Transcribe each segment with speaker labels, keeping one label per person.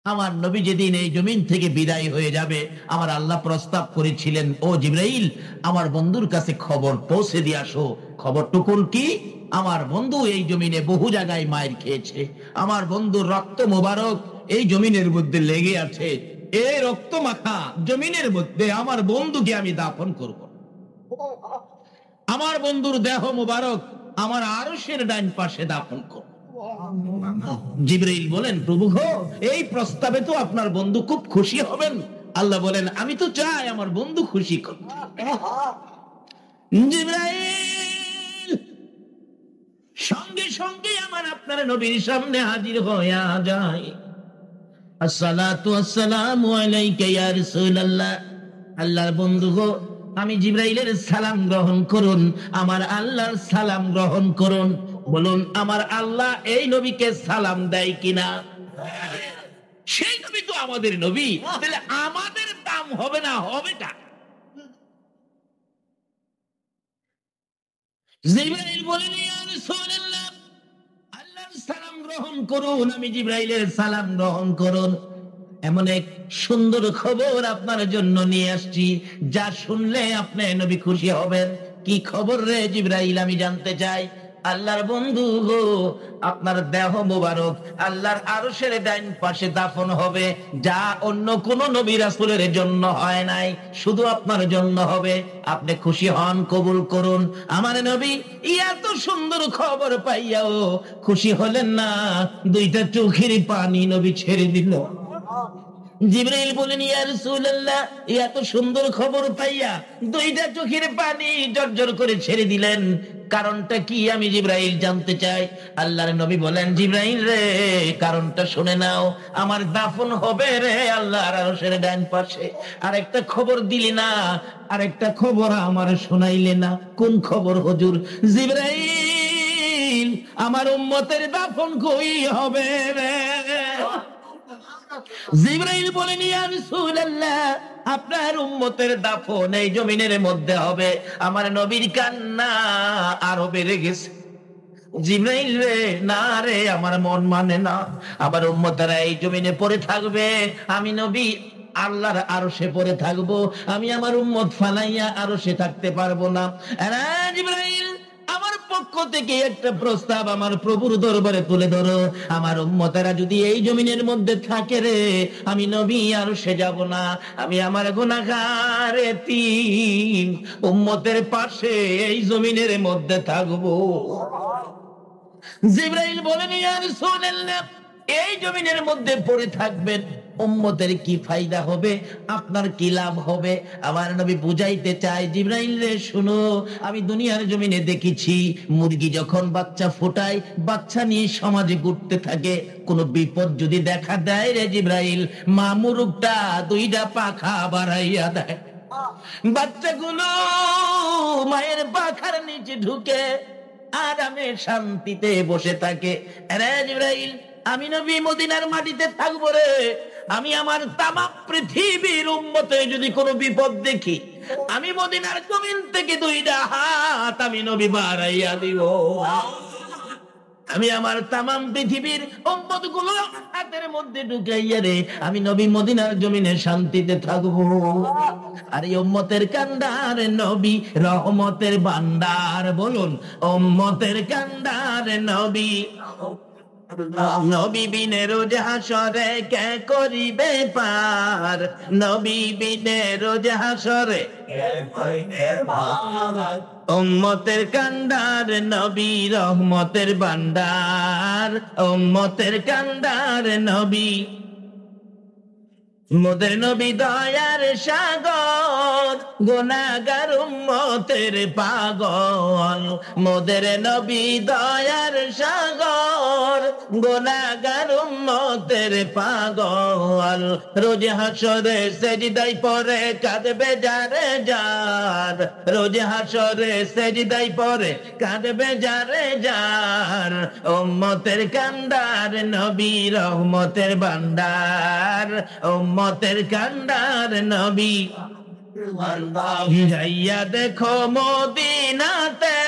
Speaker 1: আমার নবী যেদিন এই জমিন থেকে বিদায় হয়ে যাবে, আমার আল্লাহ প্রস্তাব করেছিলেন, ও জিবরাইল, আমার বন্ধুর কাছে খবর পৌঁছে দিয়ে আসো। খবরটুকুন কি? আমার বন্ধু এই জমিনে বহু জায়গায় মায়ের খেয়েছে, আমার বন্ধুর রক্ত মোবারক এই জমিনের মধ্যে লেগে আছে, এই রক্ত মাখা জমিনের মধ্যে আমার বন্ধুকে আমি দাফন করব। আমার বন্ধুর দেহ মোবারক আমার আরশের ডান পাশে দাফন করব। জিবরাইল বলেন, প্রভু গো, এই প্রস্তাবে তো আপনার বন্ধু খুব খুশি হবেন। আল্লাহ বলেন, আমি তো চাই আমার বন্ধু খুশি করতে। জিবরাইল সঙ্গে সঙ্গে আমার আপনার নবীর সামনে হাজির হয়ে যায়। আসসালাতু আসসালামু আলাইকা ইয়া রাসূলুল্লাহ। আল্লাহর বন্ধু গো, আমি জিবরাইলের সালাম গ্রহণ করুন, আমার আল্লাহর সালাম গ্রহণ করুন। বলুন, আমার আল্লাহ এই নবীকে সালাম দেয় কিনা? সেই নবী তো আমাদের নবী, তাহলে আমাদের দাম হবে না, হবেটা? জিবরাইল বলেন, ইয়া রাসূলুল্লাহ, আল্লাহর সালাম গ্রহণ করুন, আমি জিবরাইলের সালাম গ্রহণ করুন। এমন এক সুন্দর খবর আপনার জন্য নিয়ে আসছি, যা শুনলে আপনি নবী খুশি হবেন। কি খবর রে জিবরাইল? আমি জানতে চাই। আল্লাহর বন্ধু গো, আপনার দেহ মোবারক আল্লাহর আরশের ডান পাশে দাফন হবে, যা অন্য কোন নবী রাসূলের জন্য হয় নাই, শুধু আপনার জন্য হবে। আপনি খুশি হন, কবুল করুন। আমার নবী এত সুন্দর খবর পাইয়াও খুশি হলেন না, দুইটা চোখের পানি নবী ছেড়ে দিল। জিবরাইল বলেন, ইয়া রাসূলুল্লাহ, এত সুন্দর খবর পাইয়া দুইটা চোখের পানি জর্জর করে ছেড়ে দিলেন, কারণটা কি? আমি জিবরাইল জানতে চাই। আল্লাহর নবী বলেন, জিবরাইল রে, কারণটা শুনে নাও। আমার দাফন হবে রে আল্লাহর আরশের ডান পাশে। আরেকটা খবর দিলি না, আরেকটা খবর আমার শোনাইলে না। কোন খবর হুজুর? জিবরাইল, আমার উম্মতের দাফন কই হবে রে? জিবরাইল বলেন, ইয়া রাসূলুল্লাহ, আপনার উম্মতের দাফন এই জমিনের মধ্যে হবে। আমার নবীর কান্না আরো বেড়ে গেছে। জিবরাইল রে, না রে, আমার মন মানে না। আমার উম্মতেরা এই জমিনে পড়ে থাকবে, আমি নবী আল্লাহর আরশে পড়ে থাকবো। আমি আমার উম্মত ফালাইয়া আরশে থাকতে পারবো না। জিবরাইল, আমার পক্ষ থেকে একটা প্রস্তাব আমার প্রভুর দরবারে তুলে ধরো। আমার উম্মতেরা যদি এই জমিনের মধ্যে থাকে রে, আমি নবী আরশে যাব না। আমি আমার গুনাহগার এতিম উম্মতের পাশে এই জমিনের মধ্যে থাকবো। জিবরাইল বলেন, ইয়া রাসূলুল্লাহ, এই জমিনের মধ্যে পড়ে থাকবেন, উম্মতের কি ফায়দা হবে, আপনার কি লাভ হবে? আমার নবী বুঝাইতে চায়, জিবরাইল রে শুনো, আমি দুনিয়ার জমিনে দেখেছি, মুরগি যখন বাচ্চা ফোটায়, বাচ্চা নিয়ে সমাজে ঘুরতে থাকে, কোন বিপদ যদি দেখা দেয় রে জিবরাইল, মা মুরগটা দুইটা পাখা বাড়াইয়া দেয়, বাচ্চাগুলো মায়ের পাখার নিচে ঢুকে আরামে শান্তিতে বসে থাকে। রে জিবরাইল, আমি নবী মদিনার মাটিতে থাকবো রে, আমি আমার তামাম পৃথিবীর উম্মতে যদি কোনো বিপদ দেখি, আমি মদিনার জমিন থেকে দুইটা হাত আমি নবী বাড়াইয়া দিব। আমি আমার তামাম পৃথিবীর উম্মত গুলো হাতের মধ্যে ঢুকাইয়া রে, আমি নবী মদিনার জমিনে শান্তিতে থাকবো। আর এই উম্মতের কান্ডার নবী রহমতের ভান্ডার। বলুন, উম্মতের কান্ডার নবী। নবী বিনে রোজ হাসরে কে করিবে পার, নবী বিনে রোজ হাসরে উম্মতের কান্ডার নবী রহমতের ভান্ডার, উম্মতের কান্ডার নবী। মোদের নবী দয়ার সাগর, গুনাহগার উম্মতের পাগল। মোদের নবী দয়ার সাগর, গুনাহগার উম্মতের পাগল। রোজ হাসরে সেজদায় পড়ে কাঁদবে যারে যার, রোজ হাসরে সেজদায় পড়ে কাঁদবে যারে যার। উম্মতের কান্ডার নবী রহমতের ভান্ডার, উম্মতের কান্ডার নবী। যাইয়া দেখো মদিনাতে,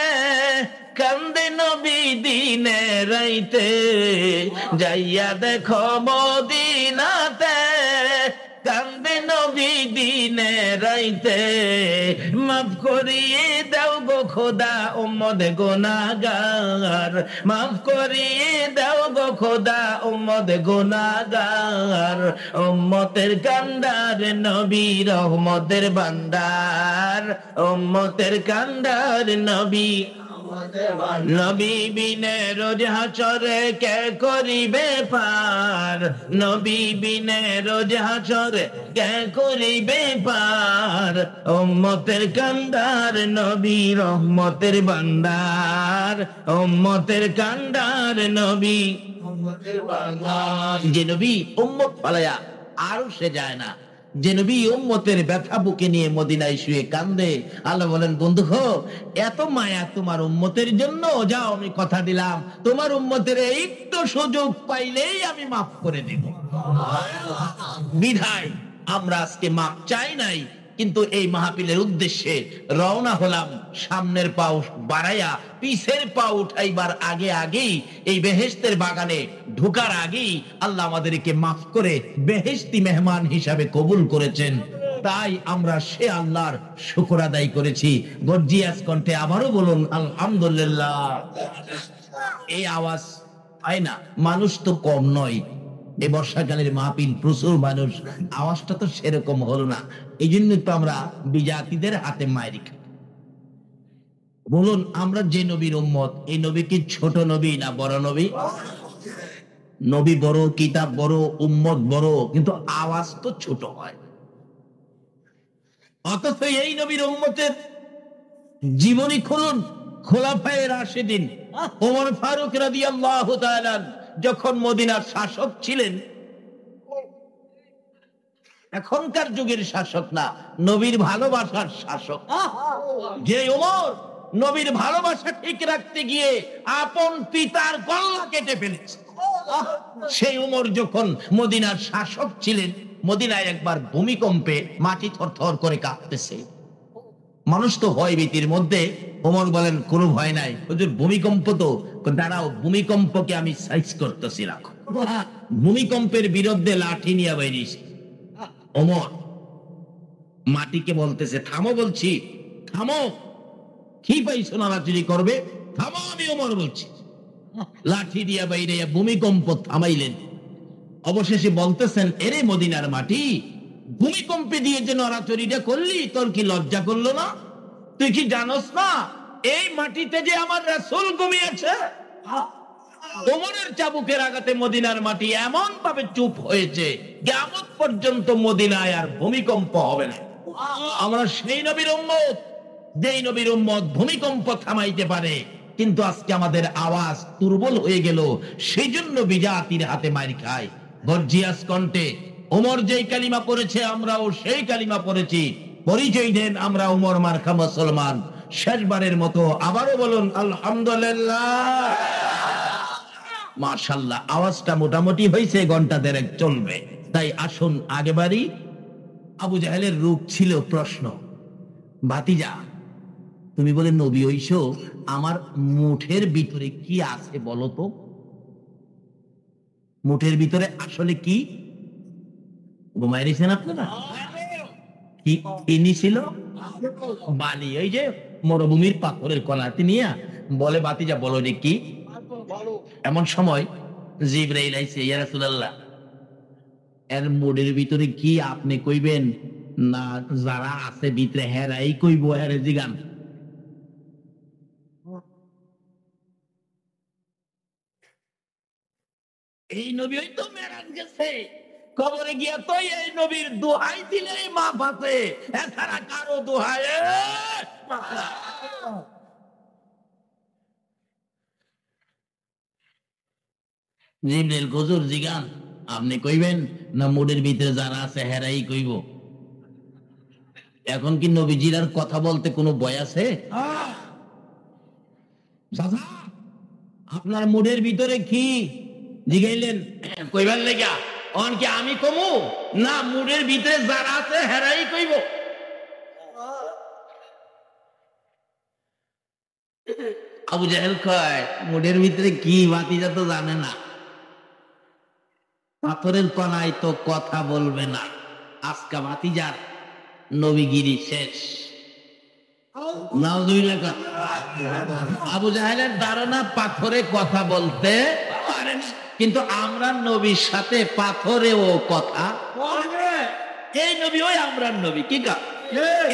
Speaker 1: কান্দে নবী দিনে রাইতে। যাইয়া দেখো মদিনাতে, চাইতে মাফ করিয়ে দাও গো খোদা উম্মত গুনাহগার, মাফ করিয়ে দাও গো খোদা উম্মত গুনাহগার। উম্মতের কান্ডার নবী রহমতের ভান্ডার, উম্মতের কান্ডার নবী, নবী বিনে রোজ হাসরে কে করিবে পার, নবী বিনে রোজ হাসরে কে করিবে পার। উম্মতের কান্ডার নবী রহমতের ভান্ডার, উম্মতের কান্ডার নবী। যে নবী উম্মত পালায়া আর সে যায় না, যে নবী উম্মতের ব্যথা বুকে নিয়ে মদিনায় শুয়ে কান্দে। আল্লাহ বলেন বন্ধু হো, এত মায়া তোমার উম্মতের জন্য, যাও আমি কথা দিলাম তোমার উম্মতের একটু সুযোগ পাইলেই আমি মাফ করে দেব। বিধায় আমরা আজকে মাফ চাই নাই, কিন্তু এই মাহফিলের উদ্দেশ্যে রওনা হলাম। সামনের পা বাড়াইয়া পিছের পা উঠাইবার আগে আগেই এই বেহেশতের বাগানে ঢোকার আগেই আল্লাহ আমাদেরকে মাফ করে বেহেশতি মেহমান হিসাবে কবুল করেছেন। তাই আমরা সে আল্লাহর শুকর আদায় করেছি। গর্জিয়াস কণ্ঠে আবারও বলুন আলহামদুলিল্লাহ। এই আওয়াজ হয় না, মানুষ তো কম নয়, এই বর্ষাকালের মাহফিল প্রচুর মানুষ, আওয়াজটা তো সেরকম হলো না। এই জন্য তো আমরা বিজাতিদের হাতে মায়ের খাই। বলুন, আমরা যে নবীর উম্মত, এই নবী কি ছোট নবী না বড় নবী? নবী বড়, কিতাব বড়, উম্মত বড়, কিন্তু আওয়াজ তো ছোট হয়। অথচ এই নবীর উম্মতের জীবনী খুলুন, খোলাফায়ে রাশিদিন ওমর ফারুক রাদিয়াল্লাহু তাআলা যখন মদিনার শাসক ছিলেন, এখনকার যুগের শাসক না, নবীর ভালোবাসার শাসক। যে ওমর নবীর ভালোবাসা ঠিক রাখতে গিয়ে আপন পিতার গলা কেটে ফেলেছে, সেই ওমর যখন মদিনার শাসক ছিলেন, মদিনায় একবার ভূমিকম্পে মাটি থরথর করে কাঁপতেছে। মানুষ তো ভয় ভীতির মধ্যে। ওমর বলেন কোনো ভয় নাই হুজুর, ভূমিকম্প তো, দাঁড়াও ভূমিকম্পকে আমি সাইজ করতেছি, রাখো। ভূমিকম্পের বিরুদ্ধে লাঠি নিয়ে বেরিয়েছে ওমর, মাটিকে বলতেছে থামো, বলছি থামো, কি পাইছো নাড়াচুরি করবে, থামো, আমি ওমর বলছি। লাঠি দিয়া বাইরে ভূমিকম্প থামাইলেন। অবশেষে বলতেছেন, এরে মদিনার মাটি, ভূমিকম্পে দিয়ে যে নড়াচড়িটা করলি, তোর কি লজ্জা করলো না? তুই কি জানোস না এই মাটিতে যে আমার রাসূল ঘুমিয়েছে? ওমরের চাবুকের আঘাতে মদিনার মাটি এমন ভাবে চুপ হয়েছে, কিয়ামত পর্যন্ত মদিনায় আর ভূমিকম্প হবে না। আমরা সেই নবীর উম্মত, যেই নবীর উম্মত ভূমিকম্প থামাইতে পারে। কিন্তু আজকে আমাদের আওয়াজ দুর্বল হয়ে গেল, সেই জন্য বিজাতির হাতে মার খায়। গর্জিয়াস কণ্ঠে ওমর যেই কালিমা পড়েছে, আমরাও সেই কালিমা পড়েছি। পরিচয় দেন, আমরা ওমর মার্কা মুসলমান। শেষবারের মতো আবারও বলুন আলহামদুলিল্লাহ। মাশাআল্লাহ, আওয়াজটা মোটামুটি হয়েছে, ঘন্টা দেড়েক চলবে। তাই আসুন আগে বাড়ি। আবু জাহেলের রূপ ছিল প্রশ্ন, ভাতিজা তুমি বলে নবী হইছো, আমার মুঠের ভিতরে কি আছে বলো তো? মুঠের ভিতরে আসলে কি? ঘুমাইছেন আপনারা? কি ইনি ছিল? বালি, ওই যে মরুভূমির পাথরের কণাটি নিয়ে বলে, ভাতিজা বলো রে কি? এমন সময় জিবরাইল আইছে, ইয়া রাসূলুল্লাহ এর মুডের ভিতরে কি আপনি কইবেন না যারা আছে ভিতরে হেরাই কইব? হেরে জিগান। এই নবী হয়তো মেরাজ গেছে, কবরে গিয়া তো এই নবীর দোহাই দিলে মাফ আছে, এছাড়া কারো দোহাই জিবরাইল হুজুর জিগান, আপনি কইবেন না মুডের ভিতরে যারা আছে হেরাই কইব? এখন কি নবীজির আর কথা বলতে কোনো ভয় আছে? আপনার মুডের ভিতরে কি জিগাইলেন? কইবার লেগা অন কি আমি কমু না মুডের ভিতরে যারা আছে হেরাই কইব? আবু জাহেল কয়, মুডের ভিতরে কি ভাতিজা তো জানে না, পাথরের কণায় তো কথা বলবে না। আজকা ভাতিজার নবীগিরি শেষ। নাউজুবিল্লাহ। আবু জাহেলের ধারণা পাথরে কথা বলতে পারে না, কিন্তু আমরা নবীর সাথে পাথরেও কথা। এই নবী ওই আমরা নবী, কি কা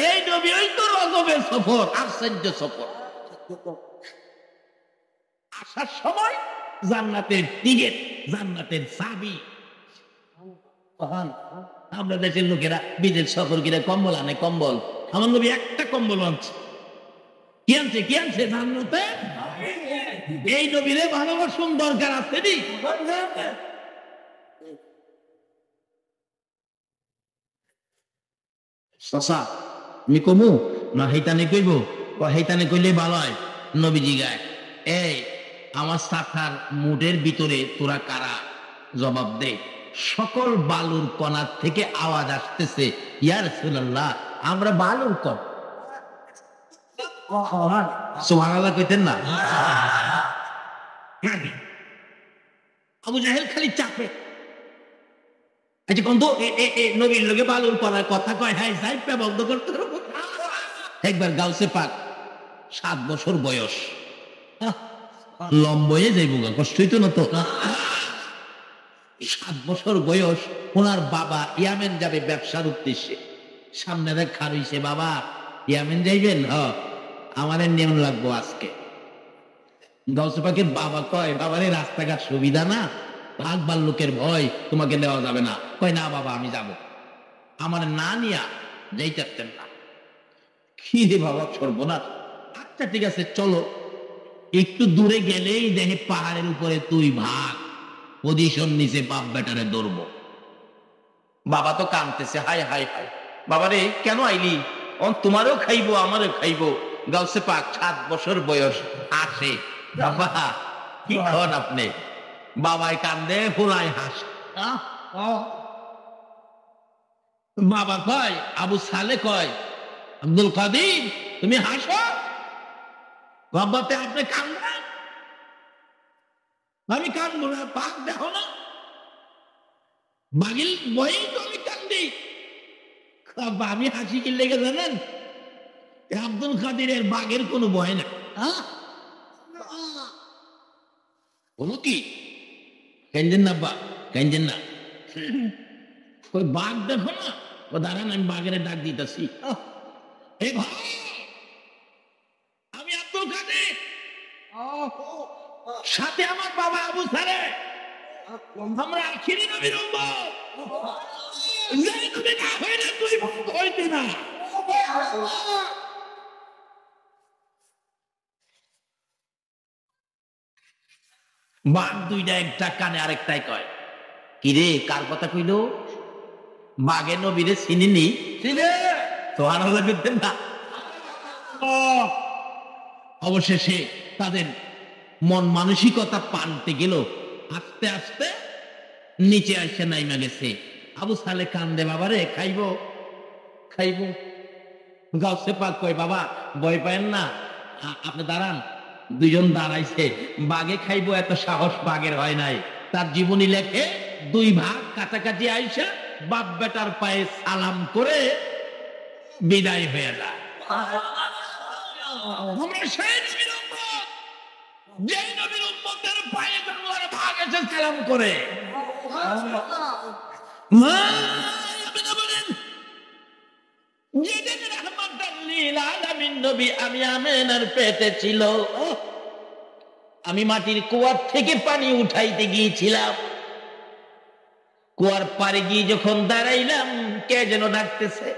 Speaker 1: এই নবী ওই তো রজবের সফর, আশ্চর্য সফর। আসার সময় জান্নাতের টিকেট, জান্নাতের চাবি। আমরা দেশের লোকেরা বিদেশ সফর করে কম্বল আনে, কম্বল। আমার নবী একটা কম্বল আনছে। কি আনছে? কি আনছে? জান্নাতে। এই নবীরে ভালোবাসুন, দরকার আছে নি? শশা আমি কমু না হেইতানে কইব? হেইতানে কইলে ভালো হয়। নবীজি গায়, এই আমার সাথার মুডের ভিতরে তোরা কারা? জবাব দে। সকল বালুর কণার থেকে আওয়াজ আসতেছে, ইয়া রাসূলুল্লাহ আমরা বালুর কণ। সুবহানাল্লাহ কইতেন না? আবু জাহেল খালি চাপে। আচ্ছা কোন তো নবীর লোকে বালুর কণার কথা কয়, হ্যাঁ সাইপটা বন্ধ করতে হবে। একবার গাউসে পাক 7 বছর বয়স, লম্বয়ে যাইব, কষ্ট হইতো না তো। 7 বছর বয়স, ওনার বাবা ইয়ামেন যাবে ব্যবসার উদ্দেশ্যে। সামনে দেখা রইছে, বাবা ইয়ামেন যাইবেন? আমাদের নিয়ম লাগবো আজকে। গাউসে পাকের বাবা কয়, বাবারে রাস্তাঘাট সুবিধা না, ভাগবার লোকের ভয়, তোমাকে দেওয়া যাবে না। কয় না বাবা আমি যাব। আমার না নিয়া যাইতেন না। কি রে বাবা, সর্বনাশ। আচ্ছা ঠিক আছে চলো। একটু দূরে গেলেই দেখে পাহাড়ের উপরে 2 ভাগ পজিশন নিচে, বাপ বেটারে ধরবো। বাবা তো কাঁদতেছে, হাই হাই হাই। বাবারে কেন আইলি? তোমারও খাইবো আমারও খাইবো। গাউসে পাক 7 বছর বয়স আসে। বাবা কি কন আপনি? বাবাই কান্দে, ফুলাই হাস। বাবা কয়, আবু সালে কয়, আব্দুল কাদির তুমি হাসো? বাবাতে আপনি কান্দেন? আমি কান্দবো না, পাক দেখো না, বাগিল বই তো আমি কান্দি। আমি হাসি কি লেগে জানেন? আব্দুল কাদিরের বাঘের কোনো ভয় না। বলো কি কেঞ্জেন না? বা কেঞ্জেন না, ওই বাঘ দেখো না, ও দাঁড়ান আমি বাঘের ডাক দিতেছি। আমি আব্দুল কাদের, সাথে আমার বাবা আবু সালে, আমরা আখিরি নবীর উম্মত। যেই নবী না হইলে তুই হইতি না। বাঘ দুইটা, একটা কানে আরেকটাই কয়, কিরে কার কথা কইল? বাঘে নবীরে চিনিনি? সুবহানাল্লাহ করতেন না? অবশেষে তাদের মন মানসিকতা পাল্টে গেল। আস্তে আস্তে নিচে আসে নাইমা গেছে। আবু সালে কান্দে, বাবারে খাইবো খাইবো। গাউসে পাক কয়, বাবা ভয় পায়েন না, আপনি দাঁড়ান। 2 জন দাঁড়াইছে, বাঘে খাইবো এত সাহস বাঘের হয় নাই। তার জীবনী লেখে 2 ভাগ কাছাকাছি আইসা বাপ বেটার পায়ে সালাম করে বিদায় হয়ে যায়। আমরা সেই নবীর উম্মত, যেই নবীর উম্মতের পায়ে আল্লাহর ভাগ এসে সালাম করে। বলেন, যেদিন রাহমাতাল লিল আলামিন নবী আমি আমেনার পেটে ছিল, আমি মাটির কুয়ার থেকে পানি উঠাইতে গিয়েছিলাম। কুয়ার পারে গিয়ে যখন দাঁড়াইলাম, কে যেন ডাকতেছে,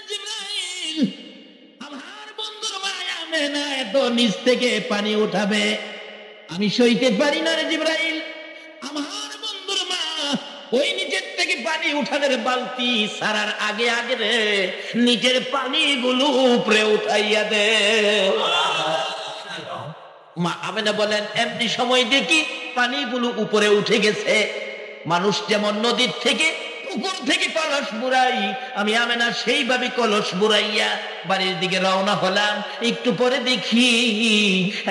Speaker 1: জিবরাইল আমার বন্ধুর মায়া আমেনা এত নিচ থেকে পানি উঠাবে আমি সইতে পারি না রে জিবরাইল। আমার বন্ধুর মা ওই নিচের থেকে পানি উঠানোর বালতি সারার আগে আগে রে নিচের পানিগুলো উপরে উঠাইয়া দে। মা আমেনা বলেন, এমনি সময় দেখি পানিগুলো উপরে উঠে গেছে। মানুষ যেমন নদীর থেকে উপর থেকে কলস বুড়াই। আমি আমেনা সেইভাবে কলস বুড়াইয়া বাড়ির দিকে রওনা হলাম। একটু পরে দেখি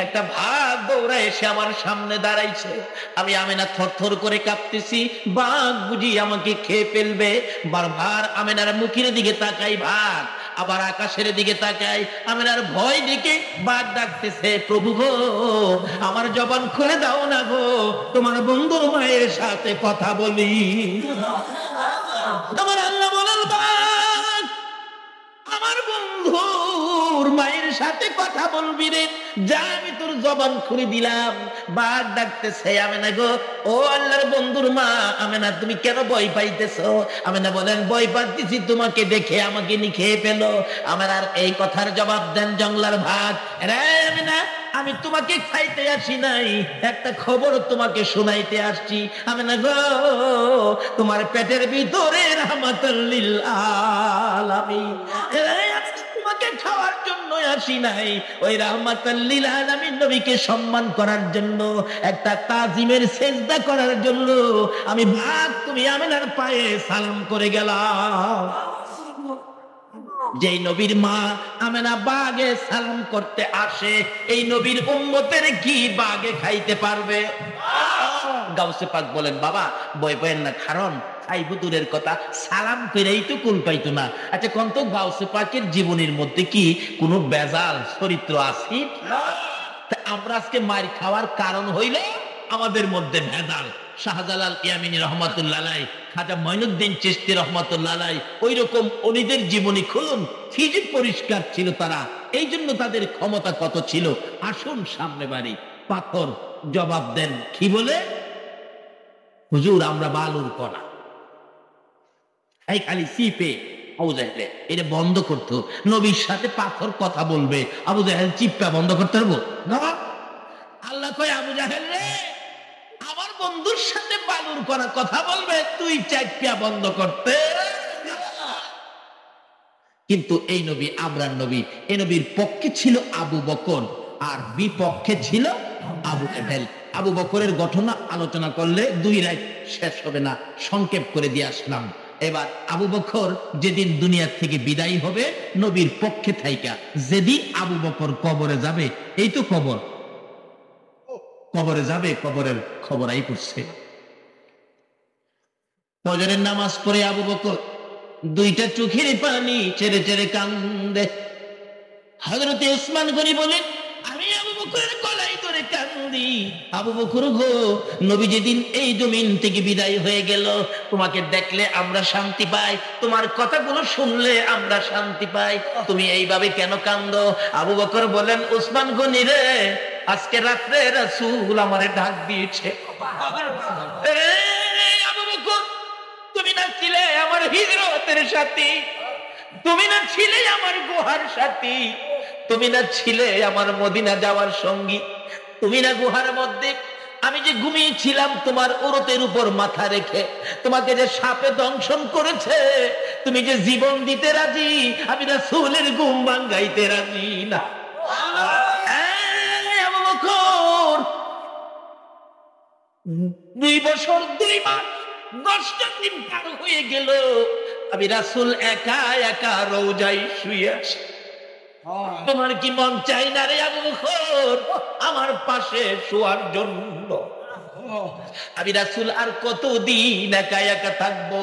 Speaker 1: একটা বাঘ দৌড়ে এসে আমার সামনে দাঁড়াইছে। আমি আমেনা থরথর করে কাঁপতেছি, বাঘ বুঝি আমাকে খেয়ে ফেলবে। বারবার আমেনার মুখের দিকে তাকাই, বাঘ, আবার আকাশের দিকে তাকাই, আমেনার ভয় দেখে বাঘ ডাকতেছে, প্রভু গো, আমার জবান খুলে দাও না গো, তোমার বন্ধুর মায়ের সাথে কথা বলি। তোমার আল্লাহ বলার বাঘ, আমার বন্ধুর মায়ের সাথে কথা বলবি রে, যা, আমি তোর জবান খুলে দিলাম। বাঘ ডাকতেছে, আমেনা গো, ও আল্লাহর বন্ধুর মা আমেনা, তুমি কেন ভয় পাইতেছো? আমেনা বলেন, ভয় পাচ্ছি তোমাকে দেখে আমাকে নি খেয়ে ফেলো। আমেনার এই কথার জবাব দেন জঙ্গলার ভাগ, রে আমেনা, আমি তোমাকে খাইতে আসি নাই, একটা খবর তোমাকে শোনাইতে আসছি। আমেনা গো, তোমার পেটের ভিতরে রাহমাতুল লিল আলামিন, তোমাকে খাওয়ার জন্য আসি নাই, ওই রাহমাতুল লিল আলামিন নবীকে সম্মান করার জন্য, একটা তাজিমের সেজদা করার জন্য আমি ভাগ তুমি আমেনার পায়ে সালাম করে গেলাম। যেই নবীর মা আমেনা বাগে সালাম করতে আসে, এই নবীর উম্মতের কি বাগে খাইতে পারবে? গাউসে পাক বলেন, বাবা ভয় পেয়েন না, কারণ খাইব দূরের কথা, সালাম করেই তো কুল পাইতো না। আচ্ছা কোন তো গাউসে পাকের জীবনের মধ্যে কি কোনো বেজাল চরিত্র আছে? আমরা আজকে মার খাওয়ার কারণ হইলে আমাদের মধ্যে ভেজাল। শাহজালাল ইয়ামিনী রহমাতুল্লাহ আলাইহি, খাজা মঈনুদ্দিন চিশতি রহমাতুল্লাহ আলাইহি, ওই রকম অলিদের জীবনী খুলুন, কি যে পরিষ্কার ছিল তারা, এই জন্য তাদের ক্ষমতা কত ছিল। আসুন সামনে বাড়ি, পাথর জবাব দেন, কি বলে? হুজুর আমরা বালুর কণা। এই খালি চিপে আবু জাহেল এটা বন্ধ করতো, নবীর সাথে পাথর কথা বলবে, আবু জাহেল চিপা বন্ধ করতে পারবো না। আল্লাহ কয়, আবু জাহেল রে, আমার বন্ধুর সাথে বালুর করা কথা বলবে, তুই চাইপিয়া বন্ধ করতে। কিন্তু এই নবী আবরার নবী, এই নবীর পক্ষে ছিল আবু বকর আর বিপক্ষে ছিল আবু জাহেল। আবু বকরের ঘটনা আলোচনা করলে 2 রাত শেষ হবে না, সংক্ষেপ করে দিয়ে আসলাম। এবার আবু বকর যেদিন দুনিয়া থেকে বিদায় হবে, নবীর পক্ষে থাইকা যেদিন আবু বকর কবরে যাবে, এই তো কবর, কবরে যাবে, কবরের খবর আই পড়ছে। ফজরের নামাজ পড়ে আবু বকর 2টা চোখের পানি ছেড়ে ছেড়ে কান্দে। হযরতে ওসমান গনি বলেন, আমি আবু বকরের গলায় ধরে কান্দি, আবু বকর গো, নবী যেদিন এই জমিন থেকে বিদায় হয়ে গেল, তোমাকে দেখলে আমরা শান্তি পাই, তোমার কথাগুলো শুনলে আমরা শান্তি পাই, তুমি এইভাবে কেন কান্দো? আবু বকর বলেন, ওসমান গনি রে, আজকে রাত্রে রাসূল আমারে ডাক দিয়েছে। আবু বকর, তুমি না ছিলে আমার হিজরতের সাথী, তুমি না ছিলে আমার গুহার সাথী, তুমি না ছিলে আমার মদিনা যাওয়ার সঙ্গী, তুমি না গুহার মধ্যে আমি যে ঘুমিয়েছিলাম তোমার উরতের উপর মাথা রেখে, তোমাকে যে সাপে দংশন করেছে, তুমি যে জীবন দিতে রাজি, আমি রাসূলের ঘুম ভাঙাইতে রাজি না। আবু বকর 2 বছর 2 মাস 10টা দিন পার হয়ে গেল, আমি রাসূল একা একা রওজায় শুয়ে আছি। তোমার কি মন চাই না রে আবু বকর আমার পাশে শোয়ার জন্য? আমি রাসূল আর কতদিন একা একা থাকবো?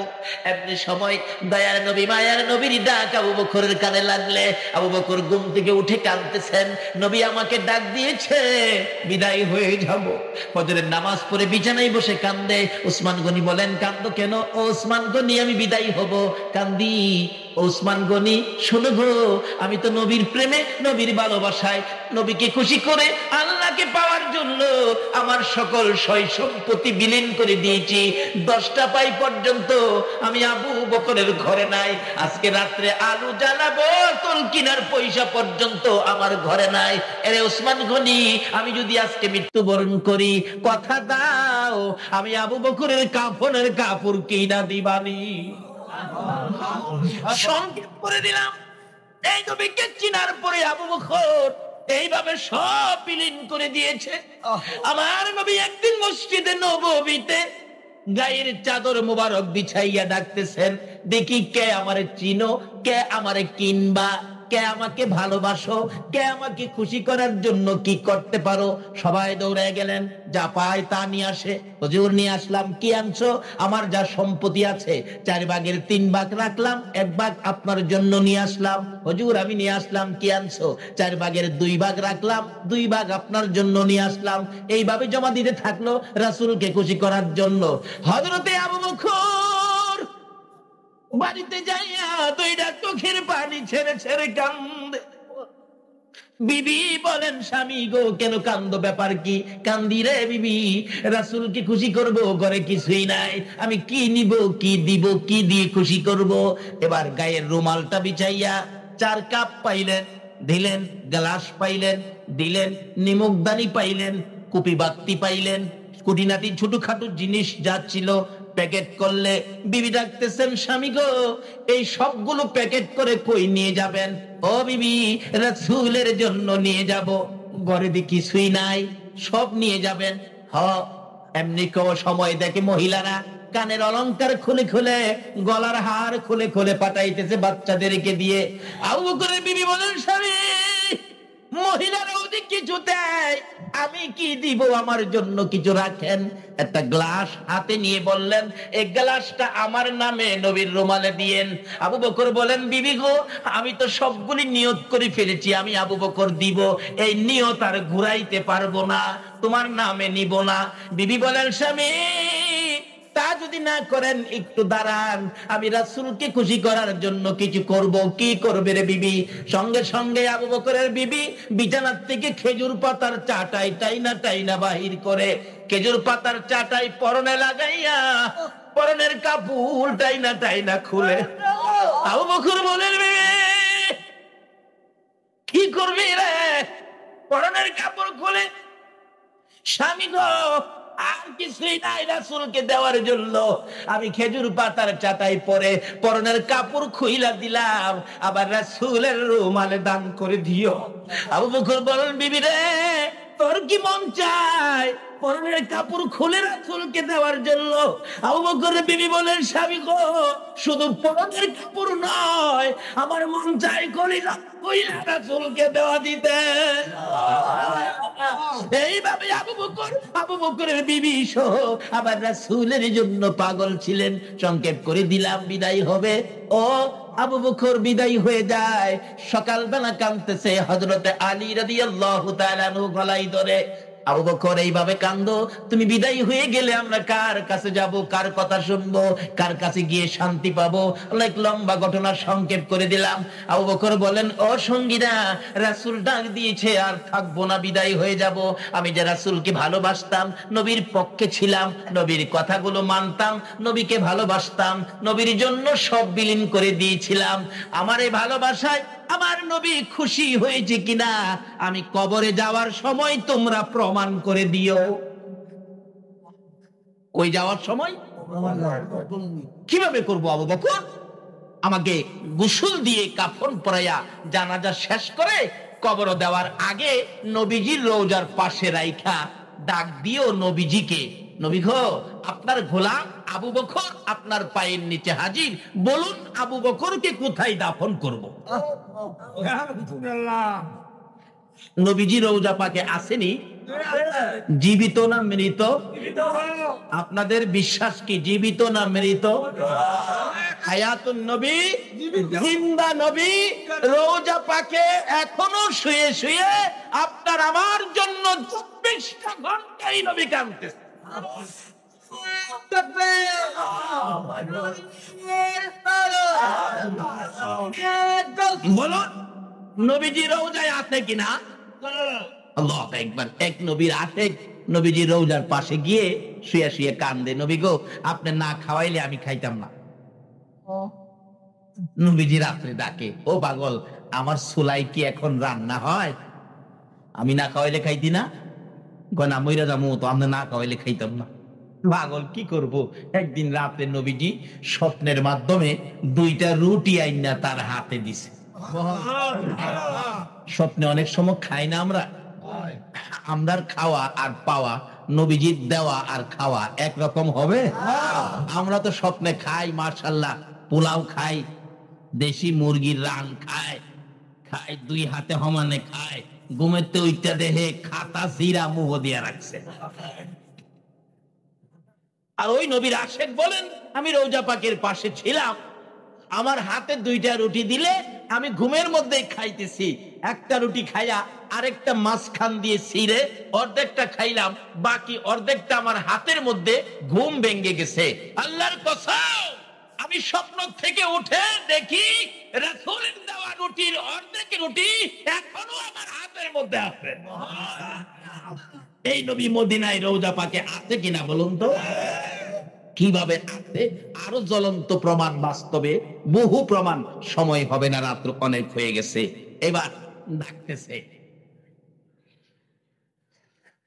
Speaker 1: এমনি সময় দয়ার নবী মায়ার নবীর ডাক আবু বকরের কানে লাগলে আবু বকর ঘুম থেকে উঠে কাঁদতেছেন, নবী আমাকে ডাক দিয়েছে, বিদায় হয়ে যাব। ফজরের নামাজ পড়ে বিছানায় বসে কান্দে। ওসমান গনি বলেন, কান্দো কেন? ও ওসমান গনি, আমি বিদায় হব, কান্দি। ওসমান গনি, শোনো গো, আমি তো নবীর প্রেমে, নবীর ভালোবাসায়, নবীকে খুশি করে আল্লাহকে পাওয়ার জন্য আমার সকল সয় সম্পত্তি বিলীন করে দিয়েছি। 10টা পাই পর্যন্ত আমি আবু বকরের ঘরে নাই। আজকে রাত্রে আলু জ্বালাবো, তোল কিনার পয়সা পর্যন্ত আমার ঘরে নাই। এরে ওসমান গনি, আমি যদি আজকে মৃত্যুবরণ করি, কথা দাও আমি আবু বকরের কাফনের কাপড় কিনা দিবানি। সংক্ষেপ করে দিলাম, এই নবীকে চিনার পরে আবু বকর এইভাবে সব বিলীন করে দিয়েছে। আমার নবী একদিন মসজিদে নববীতে গায়ের চাদর মোবারক বিছাইয়া ডাকতেছেন, দেখি কে আমারে চিনো, কে আমারে কিনবা, কে আমাকে ভালোবাসো, কে আমাকে খুশি করার জন্য কি করতে পারো। সবাই দৌড়ে গেলেন, যা পায় তা নিয়ে আসে। হুজুর নিয়ে আসলাম। কি আনছো? আমার যা সম্পত্তি আছে 4 ভাগের 3 ভাগ রাখলাম, 1 ভাগ আপনার জন্য নিয়ে আসলাম। হুজুর আমি নিয়ে আসলাম। কি আনছো? 4 ভাগের 2 ভাগ রাখলাম, 2 ভাগ আপনার জন্য নিয়ে আসলাম। এইভাবে জমা দিতে থাকলো রাসূলকে খুশি করার জন্য। হযরতে আবু বকর বাড়িতে যাইয়া 2টা চোখের পানি ছেড়ে ছেড়ে কান্দে। বিবি বলেন, স্বামী গো কেন কান্দো, ব্যাপার কি? কান্দি রে বিবি, রাসূলকে খুশি করব, ঘরে কিছুই নাই, আমি কি নিব, কি দিব, কি দিয়ে খুশি করব। এবার গায়ের রুমালটা বিছাইয়া 4 কাপ পাইলেন, দিলেন, গ্লাস পাইলেন, দিলেন, নিমকদানি পাইলেন, কুপি বাতি পাইলেন, কুটিনাটি ছোটখাটো জিনিস যা ছিল প্যাকেট করলে। বিবি ডাকতেছেন, স্বামী গো এই সবগুলো প্যাকেট করে কই নিয়ে যাবেন? ও বিবি, রাসূলের জন্য নিয়ে যাব, ঘরে দি কিছুই নাই, সব নিয়ে যাবেন। হ, এমনি কেউ সময় দেখে মহিলারা কানের অলংকার খুলে খুলে, গলার হার খুলে খুলে পাঠাইতেছে বাচ্চাদেরকে দিয়ে। আবু বকরের বিবি বলেন, স্বামী মহিলারা ওদিক কিছু দেয়, আমি কি দিব, আমার জন্য কিছু রাখেন। একটা গ্লাস হাতে নিয়ে বললেন, এই গ্লাসটা আমার নামে নবীর রুমালে দিয়েন। আবু বকর বলেন, বিবি গো আমি তো সবগুলি নিয়ত করে ফেলেছি, আমি আবু বকর দিব, এই নিয়ত আর ঘুরাইতে পারবো না, তোমার নামে নিব না। বিবি বলেন, স্বামী তা যদি না করেন একটু দাঁড়ান, আমি রাসূলকে খুশি করার জন্য কিছু করব। কি করবে রে বিবি? সঙ্গে সঙ্গে আবু বকরের বিবি বিছানার থেকে খেজুর পাতার চাটাই টাইনা বাহির করে, খেজুর পাতার চাটাই পরনে লাগাইয়া পরনের কাপড় টাইনা খুলে। আবু বকর বলেন, কি করবি রে? পরনের কাপড় খুলে, স্বামী গো আর কিছুই নাই রাসূলকে দেওয়ার জন্য, আমি খেজুর পাতার চাটাই পরে পরনের কাপড় খুইলা দিলাম, আবার রাসূলের রুমালে দান করে দিও। আবু বকর বলেন, বিবি রে তোর কি মন চায় পরনের কাপড় খুলে রাসূলকে দেওয়ার জন্য? আবু বকরের বিবি বলেন, স্বামী গো শুধু পরনের কাপড় নয়, আমার মন চায় কলিজা কইলা রাসূলকে দেওয়া দিতে। এইভাবে আবু বকরের বিবি সহ আবার রাসূলের জন্য পাগল ছিলেন। সংক্ষেপ করে দিলাম, বিদায় হবে। ও আবু বকর বিদায় হয়ে যায়, সকালবেলা কাঁদতেছে হযরতে আলী রাদিয়াল্লাহু তাআলা আনহু গলায় ধরে, আবু বকর এইভাবে কান্দো, তুমি বিদায় হয়ে গেলে আমরা কার কাছে যাব, কার কথা শুনবো, কার কাছে গিয়ে শান্তি পাবো? অনেক লম্বা ঘটনা সংক্ষেপ করে দিলাম। আবু বকর বলেন, ও সঙ্গীরা রাসূল ডাক দিয়েছে, আর থাকবো না, বিদায় হয়ে যাব। আমি যে রাসূলকে ভালোবাসতাম, নবীর পক্ষে ছিলাম, নবীর কথাগুলো মানতাম, নবীকে ভালোবাসতাম, নবীর জন্য সব বিলীন করে দিয়েছিলাম। আমার এই ভালোবাসায় আমার নবী খুশি হয়েছে কিনা আমি কবরে যাওয়ার সময় তোমরা প্রমাণ করে দিও। ওই যাওয়ার সময় কিভাবে করবো আবু বকর? আমাকে গোসল দিয়ে কাফন পরাইয়া জানাজা শেষ করে কবর দেওয়ার আগে নবীজির রওজার পাশে রাইখা ডাক দিও নবীজিকে, নবী গো আপনার গোলাম আবু বকর আপনার পায়ের নিচে হাজির, বলুন আবু বকরকে কোথায় দাফন করব? নবীজি রওজা পাকে আসেনি? জীবিত না মৃত? আপনাদের বিশ্বাস কি জীবিত না মৃত? হায়াতুন নবী, জিন্দা নবী রওজা পাকে এখনো শুয়ে শুয়ে আপনার আমার জন্য 24টা ঘন্টাই নবী কাঁদতেছে। বলুন নবীজি রওজায় আছে কিনা? আল্লাহু আকবার। এক নবীর আশেক নবীজি রওজার পাশে গিয়ে শুয়ে শুয়ে কান্দে, নবী গো আপনি না খাওয়াইলে আমি খাইতাম না। নবীজি রাত্রে ডাকে, ও পাগল আমার সুলাই কি এখন রান্না হয়? আমি না খাওয়াইলে খাইতি না? গনা মইরা যাবো তো, আমরা না খাওয়াইলে খাইতাম না। পাগল কি করব? একদিন রাতে নবীজি স্বপ্নের মাধ্যমে 2টা রুটি আইনা তার হাতে দিছে। স্বপ্নে অনেক সময় খাই না আমরা, আমরার খাওয়া আর পাওয়া নবীজির দেওয়া আর খাওয়া একরকম হবে? আমরা তো স্বপ্নে খাই মাশাআল্লাহ, পোলাও খাই, দেশি মুরগির রান খায়, খায় দুই হাতে সমানে খায়, ঘুমেতে ওইটা দেহে খাতা জিরা মুহ দিয়া রাখছে। আর ওই নবীর আশেক বলেন, আমি রওজা পাকের পাশে ছিলাম, আমার হাতে দুইটা রুটি দিলে আমি ঘুমের মধ্যে খাইতেছি, একটা রুটি খাইয়া আরেকটা মাঝখান দিয়ে ছিঁড়ে অর্ধেকটা খাইলাম, বাকি অর্ধেকটা আমার হাতের মধ্যে ঘুম ভেঙে গেছে। আল্লাহর কসম, আমি স্বপ্ন থেকে উঠে দেখি রাসূলের দেওয়া রুটির অর্ধেক রুটি এখনো আমার হাতের মধ্যে আছে। এই নবী মদিনায় রওজা পাকে আছে কিনা বলুন তো? কিভাবে আছে? আরো জ্বলন্ত প্রমাণ, বাস্তবে বহু প্রমাণ, সময় হবে না, রাত্র অনেক হয়ে গেছে। এবার ডাকতেছে,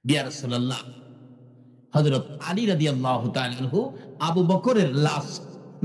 Speaker 1: ইয়া রাসূলুল্লাহ, হযরত আলী রাদিয়াল্লাহু তাআলা আনহু আবু বকরের লাশ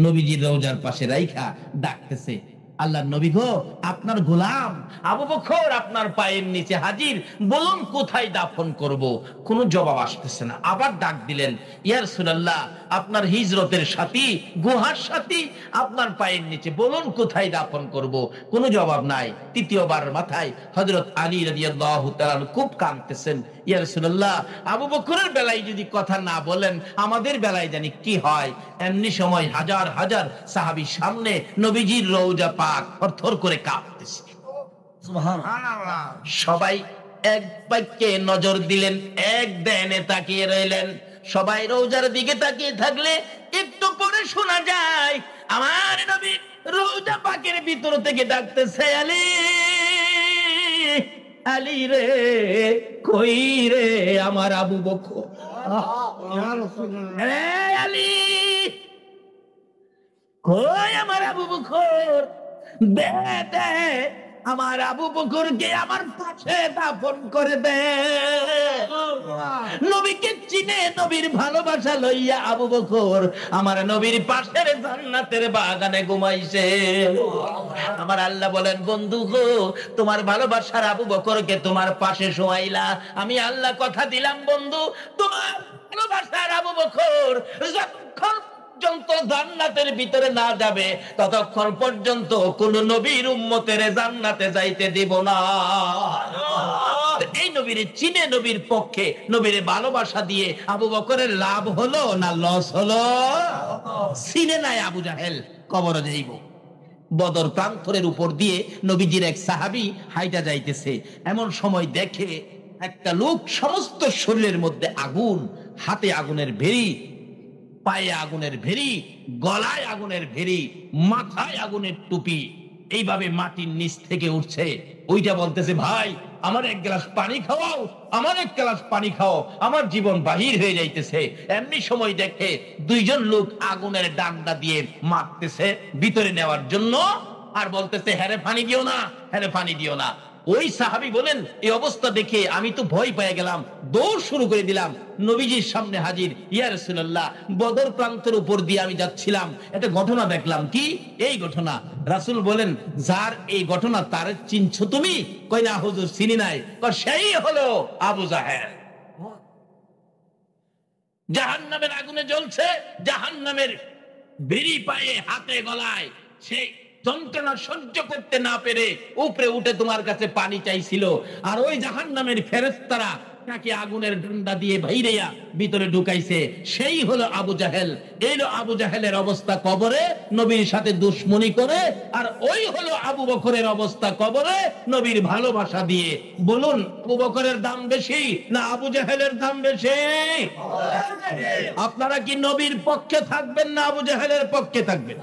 Speaker 1: নবীজির রওজার পাশে রাইখা ডাকতেছে, আল্লাহর নবী গো, আপনার গোলাম আবু বকর আপনার পায়ের নিচে হাজির, বলুন কোথায় দাফন করব? কোনো জবাব আসতেছে না। আবার ডাক দিলেন, ইয়া রাসূলুল্লাহ, আপনার হিজরতের সাথী, গুহার সাথী আপনার পায়ের নিচে, বলুন কোথায় দাফন করব? কোনো জবাব নাই। তৃতীয়বার মাথায় হযরত আলী রাদিয়াল্লাহু তাআলা খুব কাঁদতেছেন, ইয়া রাসূলুল্লাহ, আবু বকরের বেলায় যদি কথা না বলেন, আমাদের বেলায় জানি কি হয়। এমনি সময় হাজার হাজার সাহাবীর সামনে নবীজির রওজা পাক থরথর করে কাঁপতেছে। সুবহানাল্লাহ। সবাই এক বাক্যে নজর দিলেন, এক ধ্যানে তাকিয়ে রইলেন। সবাই রওজার দিকে তাকিয়ে থাকলে একটু পরে শোনা যায় আমার নবী রওজা পাকের ভিতর থেকে ডাকতেছে, আলী, আলী রে, কই রে আমার আবু বকর? আলী, কই আমার আবু বকর? দে দে আমার আবু বকরকে আমার পাশে দাফন করে দে। নবীকে চিনে, নবীর ভালোবাসা লইয়া আবু বকর আমার নবীর পাশের জান্নাতের বাগানে ঘুমাইছে। আমার আল্লাহ বলেন, বন্ধু গো, তোমার ভালোবাসার আবু বকরকে তোমার পাশে শোয়াইলা, আমি আল্লাহ কথা দিলাম বন্ধু, তোমার ভালোবাসার আবু বকর যতক্ষণ পর্যন্ত জান্নাতের ভিতরে না যাবে, ততক্ষণ পর্যন্ত কোন নবীর উম্মতের জান্নাতে যাইতে দিব না। এই নবীর চিনে, নবীর পক্ষে, নবীর ভালোবাসা দিয়ে আবু বকরের লাভ হলো না লস হলো? চিনে নাই আবু জাহেল, কবরে যাইব। বদর প্রান্তরের উপর দিয়ে নবীজির এক সাহাবী হাইটা যাইতেছে, এমন সময় দেখে একটা লোক সমস্ত শরীরের মধ্যে আগুন, হাতে আগুনের ভেরি, পায়ে আগুনের ভেরি, গলায় আগুনের ভেরি, মাথায় আগুনের টুপি, এইভাবে মাটির নিচ থেকে উঠছে। ওইটা বলতেছে, ভাই আমার এক গ্লাস পানি খাওয়াও, আমার এক গ্লাস পানি খাও, আমার জীবন বাহির হয়ে যাইতেছে। এমনি সময় দেখে দুইজন লোক আগুনের ডান্ডা দিয়ে মারতেছে ভিতরে নেওয়ার জন্য, আর বলতেছে, হ্যারে পানি দিও না, হ্যারে পানি দিও না। ওই সাহাবী বলেন, এই অবস্থা দেখে আমি তো ভয় পেয়ে গেলাম, দৌড় শুরু করে দিলাম, নবীজির সামনে হাজির। ইয়া রাসূলুল্লাহ, বদর প্রান্তের উপর দিয়ে আমি যাচ্ছিলাম, একটা ঘটনা দেখলাম। কি এই ঘটনা? রাসূল বলেন, যার এই ঘটনা তার চিনছো তুমি? কই না হুজুর, চিনি নাই। কই সেই হলো আবু জাহেল। জাহান্নামের আগুনে জ্বলছে, জাহান্নামের বেরি পায়ে, হাতে গলায়, সেই যন্ত্রণা সহ্য করতে না পেরে উপরে উঠে তোমার কাছে পানি চাইছিল। আর ওই জাহান্নামের ফেরেশতারা তাকে আগুনের ডান্ডা দিয়ে ভাইরেয়া ভিতরে ঢুকাইছে। সেই হলো আবু জাহেল। এই হলো আবু জাহেলের অবস্থা কবরে, নবীর সাথে দুশমনি করে। আর ওই হলো আবু বকরের অবস্থা কবরে, নবীর ভালোবাসা দিয়ে। বলুন, আবু বকরের দাম বেশি না আবু জাহেলের দাম বেশি? আপনারা কি নবীর পক্ষে থাকবেন না আবু জাহেলের পক্ষে থাকবেন?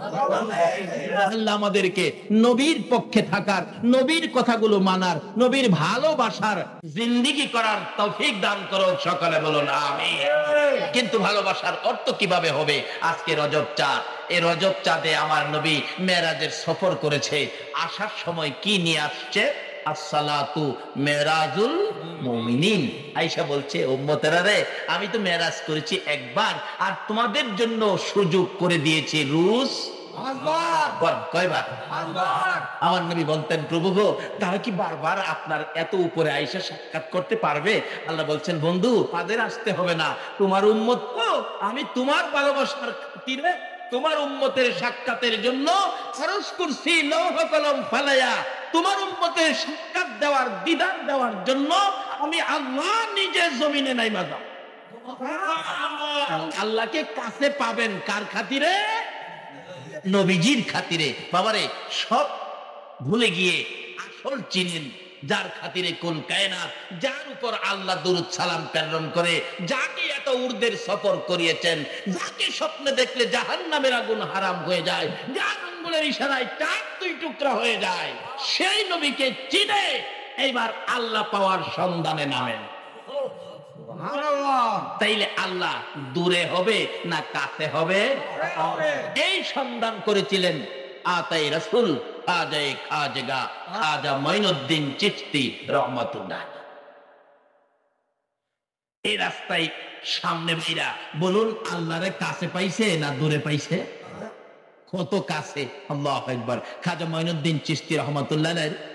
Speaker 1: আল্লাহ আমাদেরকে নবীর পক্ষে থাকার, নবীর কথাগুলো মানার, নবীর ভালোবাসার জিন্দেগি করার তৌফিক দান করো। সকলে বলুন আমিন। কিন্তু ভালোবাসার অর্থ কিভাবে হবে? আজকে রজব চাঁদ, এই রজব চাঁদে আমার নবী মেরাজের সফর করেছে। আসার সময় কি নিয়ে আসছে? আসসালাতু মেরাজুল মুমিনিন। আয়েশা বলছে, উম্মতেরা রে, আমি তো মেরাজ করেছি একবার, আর তোমাদের জন্য সুযোগ করে দিয়েছি রুজ কয়বার? আমার নবী বলতেন, প্রভু গো, তারা কি বারবার আপনার এত উপরে আইসা সাক্ষাৎ করতে পারবে? আল্লাহ বলছেন, বন্ধু তাদের আসতে হবে না, তোমার উম্মত তো আমি তোমার ভালোবাসার খাতিরে তোমার উম্মতের সাক্ষাতের জন্য খরচ করছি লৌহ কলম ফালাইয়া, তোমার উম্মতের সাক্ষাৎ দেওয়ার দিদার দেওয়ার জন্য আমি আল্লাহ নিজে জমিনে নাইমা যাব। আল্লাহকে কাছে পাবেন কার খাতিরে? নবীজির খাতিরে। বাবারে, সব ভুলে গিয়ে আসল চিনেন যার খাতিরে কুল কায়নাত, যার উপর আল্লাহ দুরূদ সালাম প্রেরণ করে, যাকে এত উর্দের সফর করিয়েছেন, যাকে স্বপ্নে দেখলে জাহান্নামের আগুন হারাম হয়ে যায়, যার আঙ্গুলের ইশারায় টাক দুই টুকরা হয়ে যায়, সেই নবীকে চিনে এইবার আল্লাহ পাওয়ার সন্ধানে নামেন। তাইলে আল্লাহ দূরে হবে না কাছে হবে? এই সন্ধান করেছিলেন আতাই রাসূল আজায়ে খাজা খাজা মঈনুদ্দিন চিশতি রহমাতুল্লাহ। এই রাস্তায় সামনে ভাইরা বলুন, আল্লাহরে কাছে পাইছে না দূরে পাইছে? কত কাছে! আল্লাহু আকবার। খাজা মঈনুদ্দিন চিশতি রহমাতুল্লাহ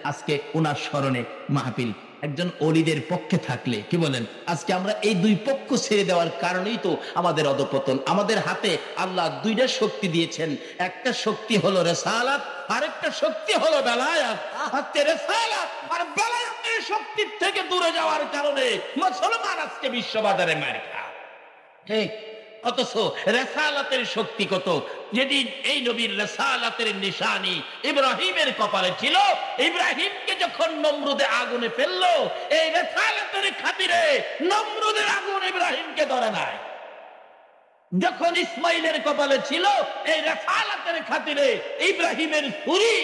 Speaker 1: আজকে ওনার স্মরণে মাহফিল। একজন ওলিদের পক্ষে থাকলে কি বলেন, আজকে আমরা এই দুই পক্ষ ছেড়ে দেওয়ার কারণেই তো আমাদের অধপতন। আমাদের হাতে আল্লাহ দুইটা শক্তি দিয়েছেন, একটা শক্তি হলো রিসালাত, আরেকটা শক্তি হলো বেলায়াত। আজকে রিসালাত আর বেলায়াতের শক্তির থেকে দূরে যাওয়ার কারণে মুসলমান আজকে বিশ্ববাজারে মার খায়। ঠিক, অথচ রিসালাতের শক্তি কত! যেদিন এই নবীর রিসালাতের নিশানি ইব্রাহিমের কপালে ছিল, ইব্রাহিমকে যখন নমরুদে আগুনে ফেললো, এই রিসালাতের খাতিরে নমরুদের আগুন ইব্রাহিমকে ধরে নাই। যখন ইসমাইলের কপালে ছিল, এই রিসালাতের খাতিরে ইব্রাহিমের ছুরি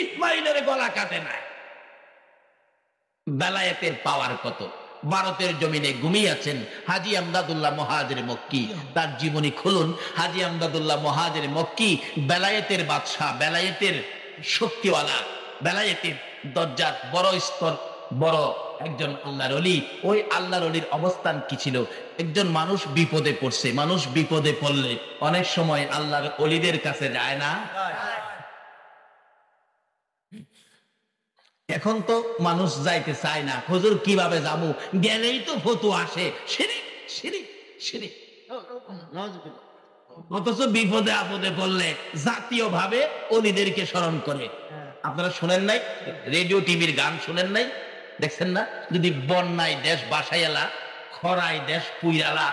Speaker 1: ইসমাইলের গলা কাটে নাই। বেলায়েতের পাওয়ার কত! ভারতের জমিনে ঘুমিয়ে আছেন হাজী আমদাদুল্লাহ মুহাজির মক্কি, তার জীবনী খুলুন। হাজী আমদাদুল্লাহ মুহাজির মক্কি বেলায়েতের বাদশাহ, বেলায়েতের শক্তিওয়ালা, বেলায়েতের দরজার বড় স্তর, বড় একজন আল্লাহর ওলি। ওই আল্লাহর ওলির অবস্থান কি ছিল? একজন মানুষ বিপদে পড়ছে, মানুষ বিপদে পড়লে অনেক সময় আল্লাহর ওলিদের কাছে যায় না? এখন তো মানুষ যাইতে চায় না, হুজুর কিভাবে যাবো, গেলেই তো ফতোয়া আসে, শিরিক শিরিক শিরিক। অথচ বিপদে আপদে পড়লে জাতীয় ভাবে ওলিদেরকে স্মরণ করে। আপনারা শুনেন নাই? রেডিও টিভির গান শুনেন নাই? দেখছেন না? যদি বন্যায় দেশ বাসাইলা, খরায় দেশ পুইরালা,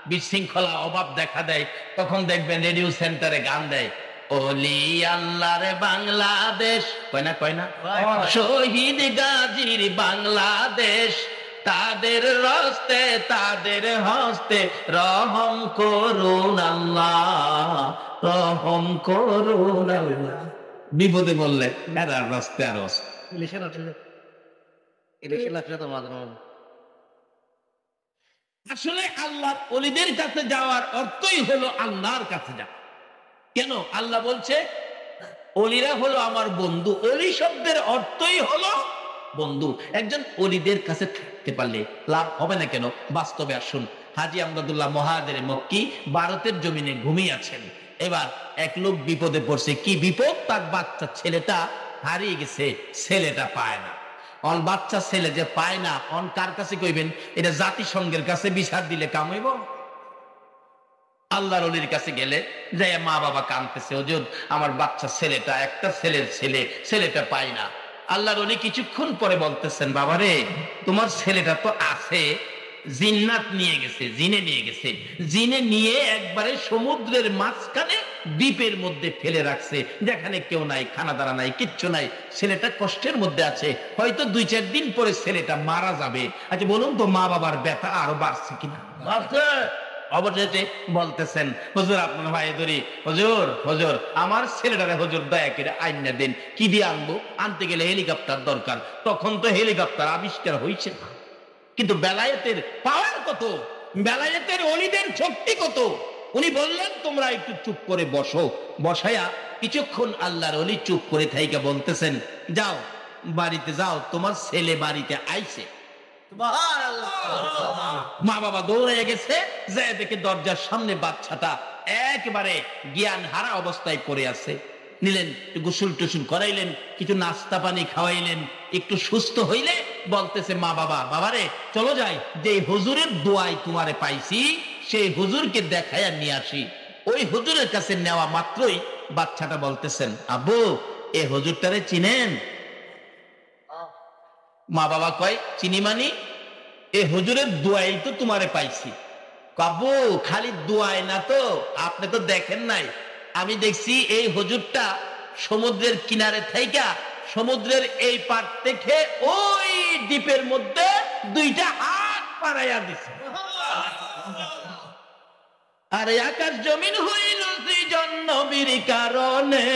Speaker 1: বিশৃঙ্খলা অভাব দেখা দেয়, তখন দেখবেন রেডিও সেন্টারে গান দেয়, ওলি আল্লাহর বাংলাদেশ, কয় না কয় না, শহীদ গাজীর বাংলাদেশ, তাদের রস্তে তাদের হস্তে রহম করুন আল্লাহ, রহম করুন আল্লাহ। বিপদে বললে এরা রস্তে আর আসলে আল্লাহর ওলিদের কাছে যাওয়ার অর্থই হলো আল্লাহর কাছে যাওয়া। কেন? আল্লাহ বলছে ওলিরা হলো আমার বন্ধু। ওলি শব্দের অর্থই হলো বন্ধু। একজন ওলিদের কাছে থাকতে পারলে লাভ হবে না কেন? বাস্তবে আসুন, হাজী আমদাদুল্লাহ মুহাজির মক্কি ভারতের জমিনে ঘুমিয়ে আছেন। এবার এক লোক বিপদে পড়ছে। কি বিপদ? তার বাচ্চা ছেলেটা হারিয়ে গেছে, ছেলেটা পায় না। অন বাচ্চা ছেলে যে পায় না, অন কার কাছে কইবেন? এটা জাতিসংঘের কাছে বিচার দিলে কাম হইব? আল্লাহর ওলির কাছে গেলে যে মা বাবা কাঁদতেছে, হুজুর আমার বাচ্চা ছেলেটা, একটা ছেলের ছেলে, ছেলেটা পাই না। আল্লাহর ওলি কিছুক্ষণ পরে বলতেছেন, বাবারে তোমার ছেলেটা তো আছে, জিন্নাত নিয়ে গেছে, জিনে নিয়ে গেছে, জিনে নিয়ে একবারে সমুদ্রের মাঝখানে দ্বীপের মধ্যে ফেলে রাখছে, যেখানে কেউ নাই, খানা দানা নাই, কিচ্ছু নাই। ছেলেটা কষ্টের মধ্যে আছে, হয়তো 2-4 দিন পরে ছেলেটা মারা যাবে। আচ্ছা বলুন তো, মা বাবার ব্যথা আরো বাড়ছে কিনা? বাড়ছে। অবশেষে বলতেছেন, হুজুর আপনার ভাই ধরি, হুজুর হুজুর আমার ছেলেটারে হুজুর দয়া করে আইনা দেন। কি দিয়ে আনবো? আনতে গেলে হেলিকপ্টার দরকার। তখন তো হেলিকপ্টার আবিষ্কার হয়েছে না। কিন্তু বেলায়েতের পাওয়ার কত, বেলায়েতের ওলিদের শক্তি কত! উনি বললেন, তোমরা একটু চুপ করে বসো। বসায়া কিছুক্ষণ আল্লাহর ওলি চুপ করে থাইকা বলতেছেন, যাও বাড়িতে যাও, তোমার ছেলে বাড়িতে আইছে। মা বাবা দৌড়ে গেছে, যে দেখে দরজার সামনে বাচ্চাটা একেবারে জ্ঞান হারা অবস্থায় পড়ে আছে। নিলেন, গোসল টুসুল করাইলেন, কিছু নাস্তা পানি খাওয়াইলেন, একটু সুস্থ হইলে বলতেছে মা বাবারে চলো যাই, যে হুজুরের দোয়ায় তোমারে পাইছি সেই হুজুরকে দেখাইয়া নিয়ে আসি। ওই হুজুরের কাছে নেওয়া মাত্রই বাচ্চাটা বলতেছেন, আব্বু এ হুজুরটারে চিনেন? মা বাবা কয়, চিনি মানি? এ হুজুরের দোয়াই তো তোমারে পাইছি। আব্বু খালি দোয়াই না তো, আপনি তো দেখেন নাই, আমি দেখছি এই হুজুরটা সমুদ্রের কিনারে থাইকা সমুদ্রের এই পার থেকে ওই দ্বীপের মধ্যে দুইটা হাত পাড়াইয়া দিছে। আরে আকাশ জমিন হইল সৃজন নবীর কারণে,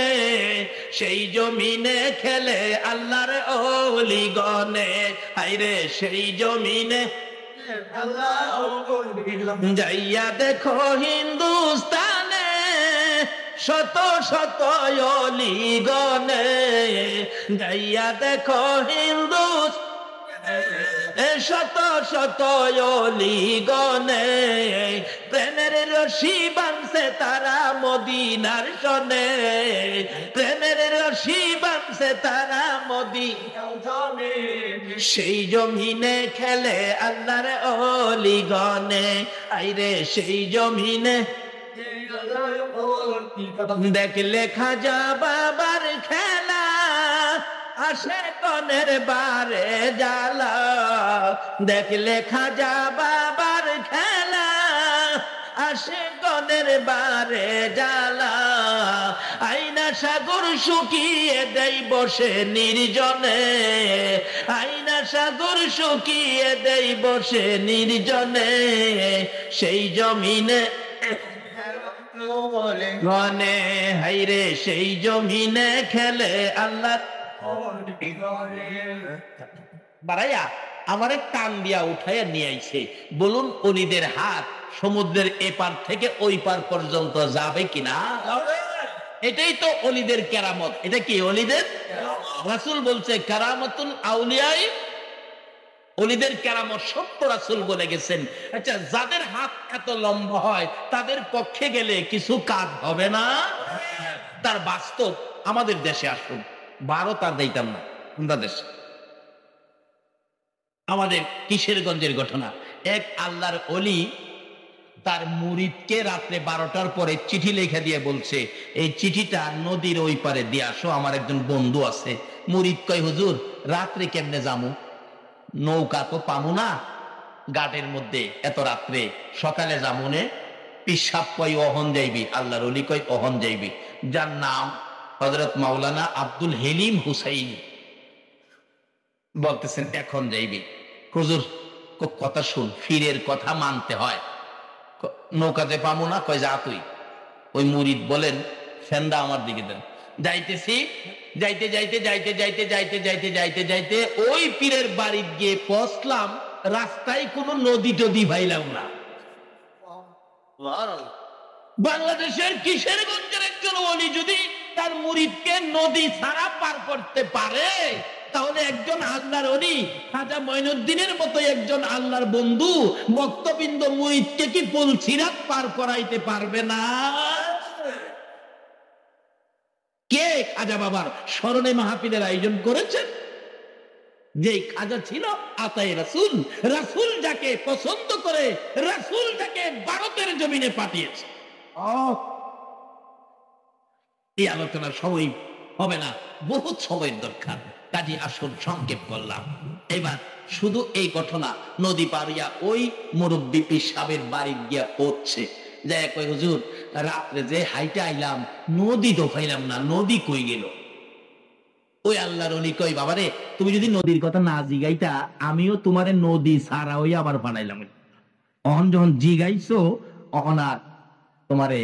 Speaker 1: সেই জমিনে খেলে আল্লাহর ওলি গনে। হায়রে সেই জমিনে যাইয়া দেখো হিন্দুস্তানে শত শত ওলি গনে, যাইয়া দেখো হিন্দুস্তানে শত শত ওলি গনে। প্রেমের রশি বাঁধছে তারা মদিনার সনে, প্রেমের রশি বাঁধছে তারা মদিনার সনে। সেই জমিনে খেলে আল্লাহর ওলি গনে। আইরে সেই জমিনে দেখলে খাজা বাবার খেলা, আসে কনের বারে জ্বালা। দেখলে খাজা বাবার খেলা, আসে কনের বারে জ্বালা। আইনা সাগর শুকিয়ে দেই বসে নির্জনে, আইনা সাগর শুকিয়ে দেই বসে নির্জনে। সেই জমিনে গনে, হাইরে সেই জমিনে খেলে আল্লাহ বাড়াইয়া আমারে টান দিয়া উঠাইয়া নিয়ে আইছে। বলুন অলিদের হাত সমুদ্রের এপার থেকে ওই পার পর্যন্ত যাবে কিনা? এটাই তো অলিদের কেরামত। এটা কি অলিদের? রাসূল বলছে কারামাতুল আউলিয়াই, অলিদের কেরামত সত্য রাসূল বলে গেছেন। আচ্ছা, যাদের হাত এত লম্বা হয় তাদের পক্ষে গেলে কিছু কাজ হবে না? তার বাস্তব আমাদের দেশে আসুন, ভারত আর দিতাম না, বাংলাদেশ আমাদের কিশোরগঞ্জের ঘটনা। এক আল্লাহর অলি তার মুরিদকে রাত্রে 12টার পরে চিঠি লিখে দিয়ে বলছে, এই চিঠিটা নদীর ওই পারে দিয়ে আসো, আমার একজন বন্ধু আছে। মুরিদ কয়, হুজুর রাত্রে কেমনে যামু? নৌকা তো পামু না ঘাটের মধ্যে এত রাত্রে, সকালে যামুনে। পিসাব কয় অহন যাইবি। আল্লাহর অলি কয় অহন যাইবি। যার নাম হযরত মাওলানা আব্দুল হেলিম হুসাইনি, বলতেছেন এখন যাইবি। হুজুর কথা শুন, ফিরের কথা মানতে হয়। নৌকাতে পাবো না, কয় যা তুই। ওই মুরিদ বলেন, ফেন্দা আমার দিকে দেন। যাইতেছি, যাইতে যাইতে যাইতে যাইতে যাইতে যাইতে যাইতে যাইতে ওই পীরের বাড়ি গিয়ে পৌঁছলাম, রাস্তায় কোনো নদী টদী ভাইলাম না। বাংলাদেশের কিশোরগঞ্জের একজন ওলি যদি তার মুরিদকে নদী ছাড়া পার করতে পারে, তাহলে একজন আল্লাহর ওলি খাজা মঈনুদ্দিনের মতো একজন আল্লাহর বন্ধু ভক্তবৃন্দ মুরিদকে কি পুলসিরাত পার করাইতে পারবে না? কে খাজা বাবার স্মরণে মাহফিলের আয়োজন করেছেন? যে খাজা ছিল আতায়ে রাসূল, রাসূল যাকে পছন্দ করে, রাসূল যাকে ভারতের জমিনে পাঠিয়েছে। এই আলোচনার সময় হবে না, বহুত সময়ের দরকার, কাজে আসল সংক্ষেপ করলাম। এবার শুধু এই ঘটনা, নদী পারিয়া ওই মুরব্বী পিসাবের বাড়ি গিয়া পড়ছে, যে কই হুজুর রাত্রে যে হাইটে আইলাম নদী তো পাইলাম না, নদী কই গেল? ওই আল্লাহর ওলি কই, বাবারে তুমি যদি নদীর কথা না জিগাইতা, আমিও তোমারে নদী ছাড়া ওই আবার বানাইলাম। অহন যখন জিগাইছো অহন আর তোমারে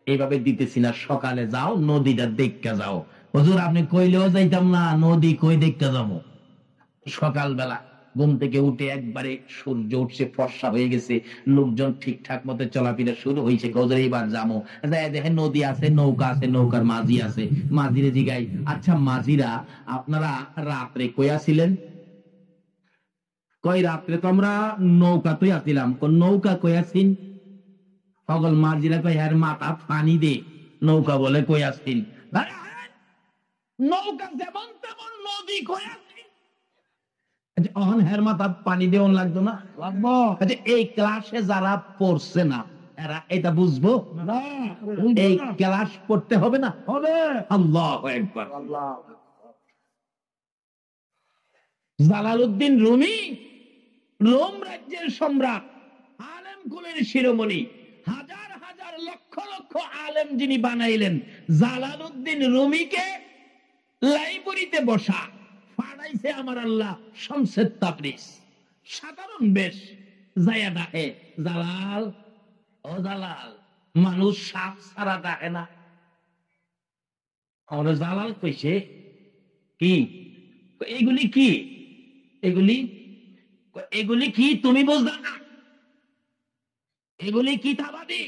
Speaker 1: এইভাবে দিতেছি না, সকালে যাও নদীটা দেখা যাও। হুজুর আপনি কইলেও যাইতাম না, নদী কই দেখা যাবো? সকালবেলা ঘুম থেকে উঠে একবারে সূর্য উঠছে, ফর্সা হয়ে গেছে, লোকজন ঠিকঠাক মতো চলাফেরা শুরু হয়েছে। গজরে এবার যাবো, দেখেন নদী আছে, নৌকা আছে, নৌকার মাঝি আছে। মাঝিরে জিগাই, আচ্ছা মাঝিরা আপনারা রাত্রে কইয়া ছিলেন? কই রাত্রে তো আমরা নৌকা তুই আসিলাম। কোন নৌকা কইয়াছিন? সকল মাঝিরা কয় এর মাথা পানি দে, নৌকা বলে কই আসছিল, নৌকা যেমন তেমন নদী কই আসছিল। অহন হের মাথা পানি দেওয়ান লাগতো না, লাগবো। এই ক্লাসে যারা পড়ছে না এরা এটা বুঝবো না, এই ক্লাস পড়তে হবে না, হবে। আল্লাহু আকবার। জালালউদ্দিন রুমি রোম রাজ্যের সম্রাট, আলেম কুলের শিরোমণি, হাজার হাজার লক্ষ লক্ষ আলেম যিনি বানাইলেন, জালালউদ্দিন রুমিকে লাইব্রেরিতে বসা পাঠাইছে আমার আল্লাহ শামসুত তাবরিজ। সাধারণ বেশ যায়া ডাকে, জালাল ও জালাল, মানুষ সাপ ছাড়া ডাকে না। আমার জালাল কইছে কি এগুলি কি, এগুলি এগুলি কি তুমি বুঝবা না, এগুলি কিতাবাদি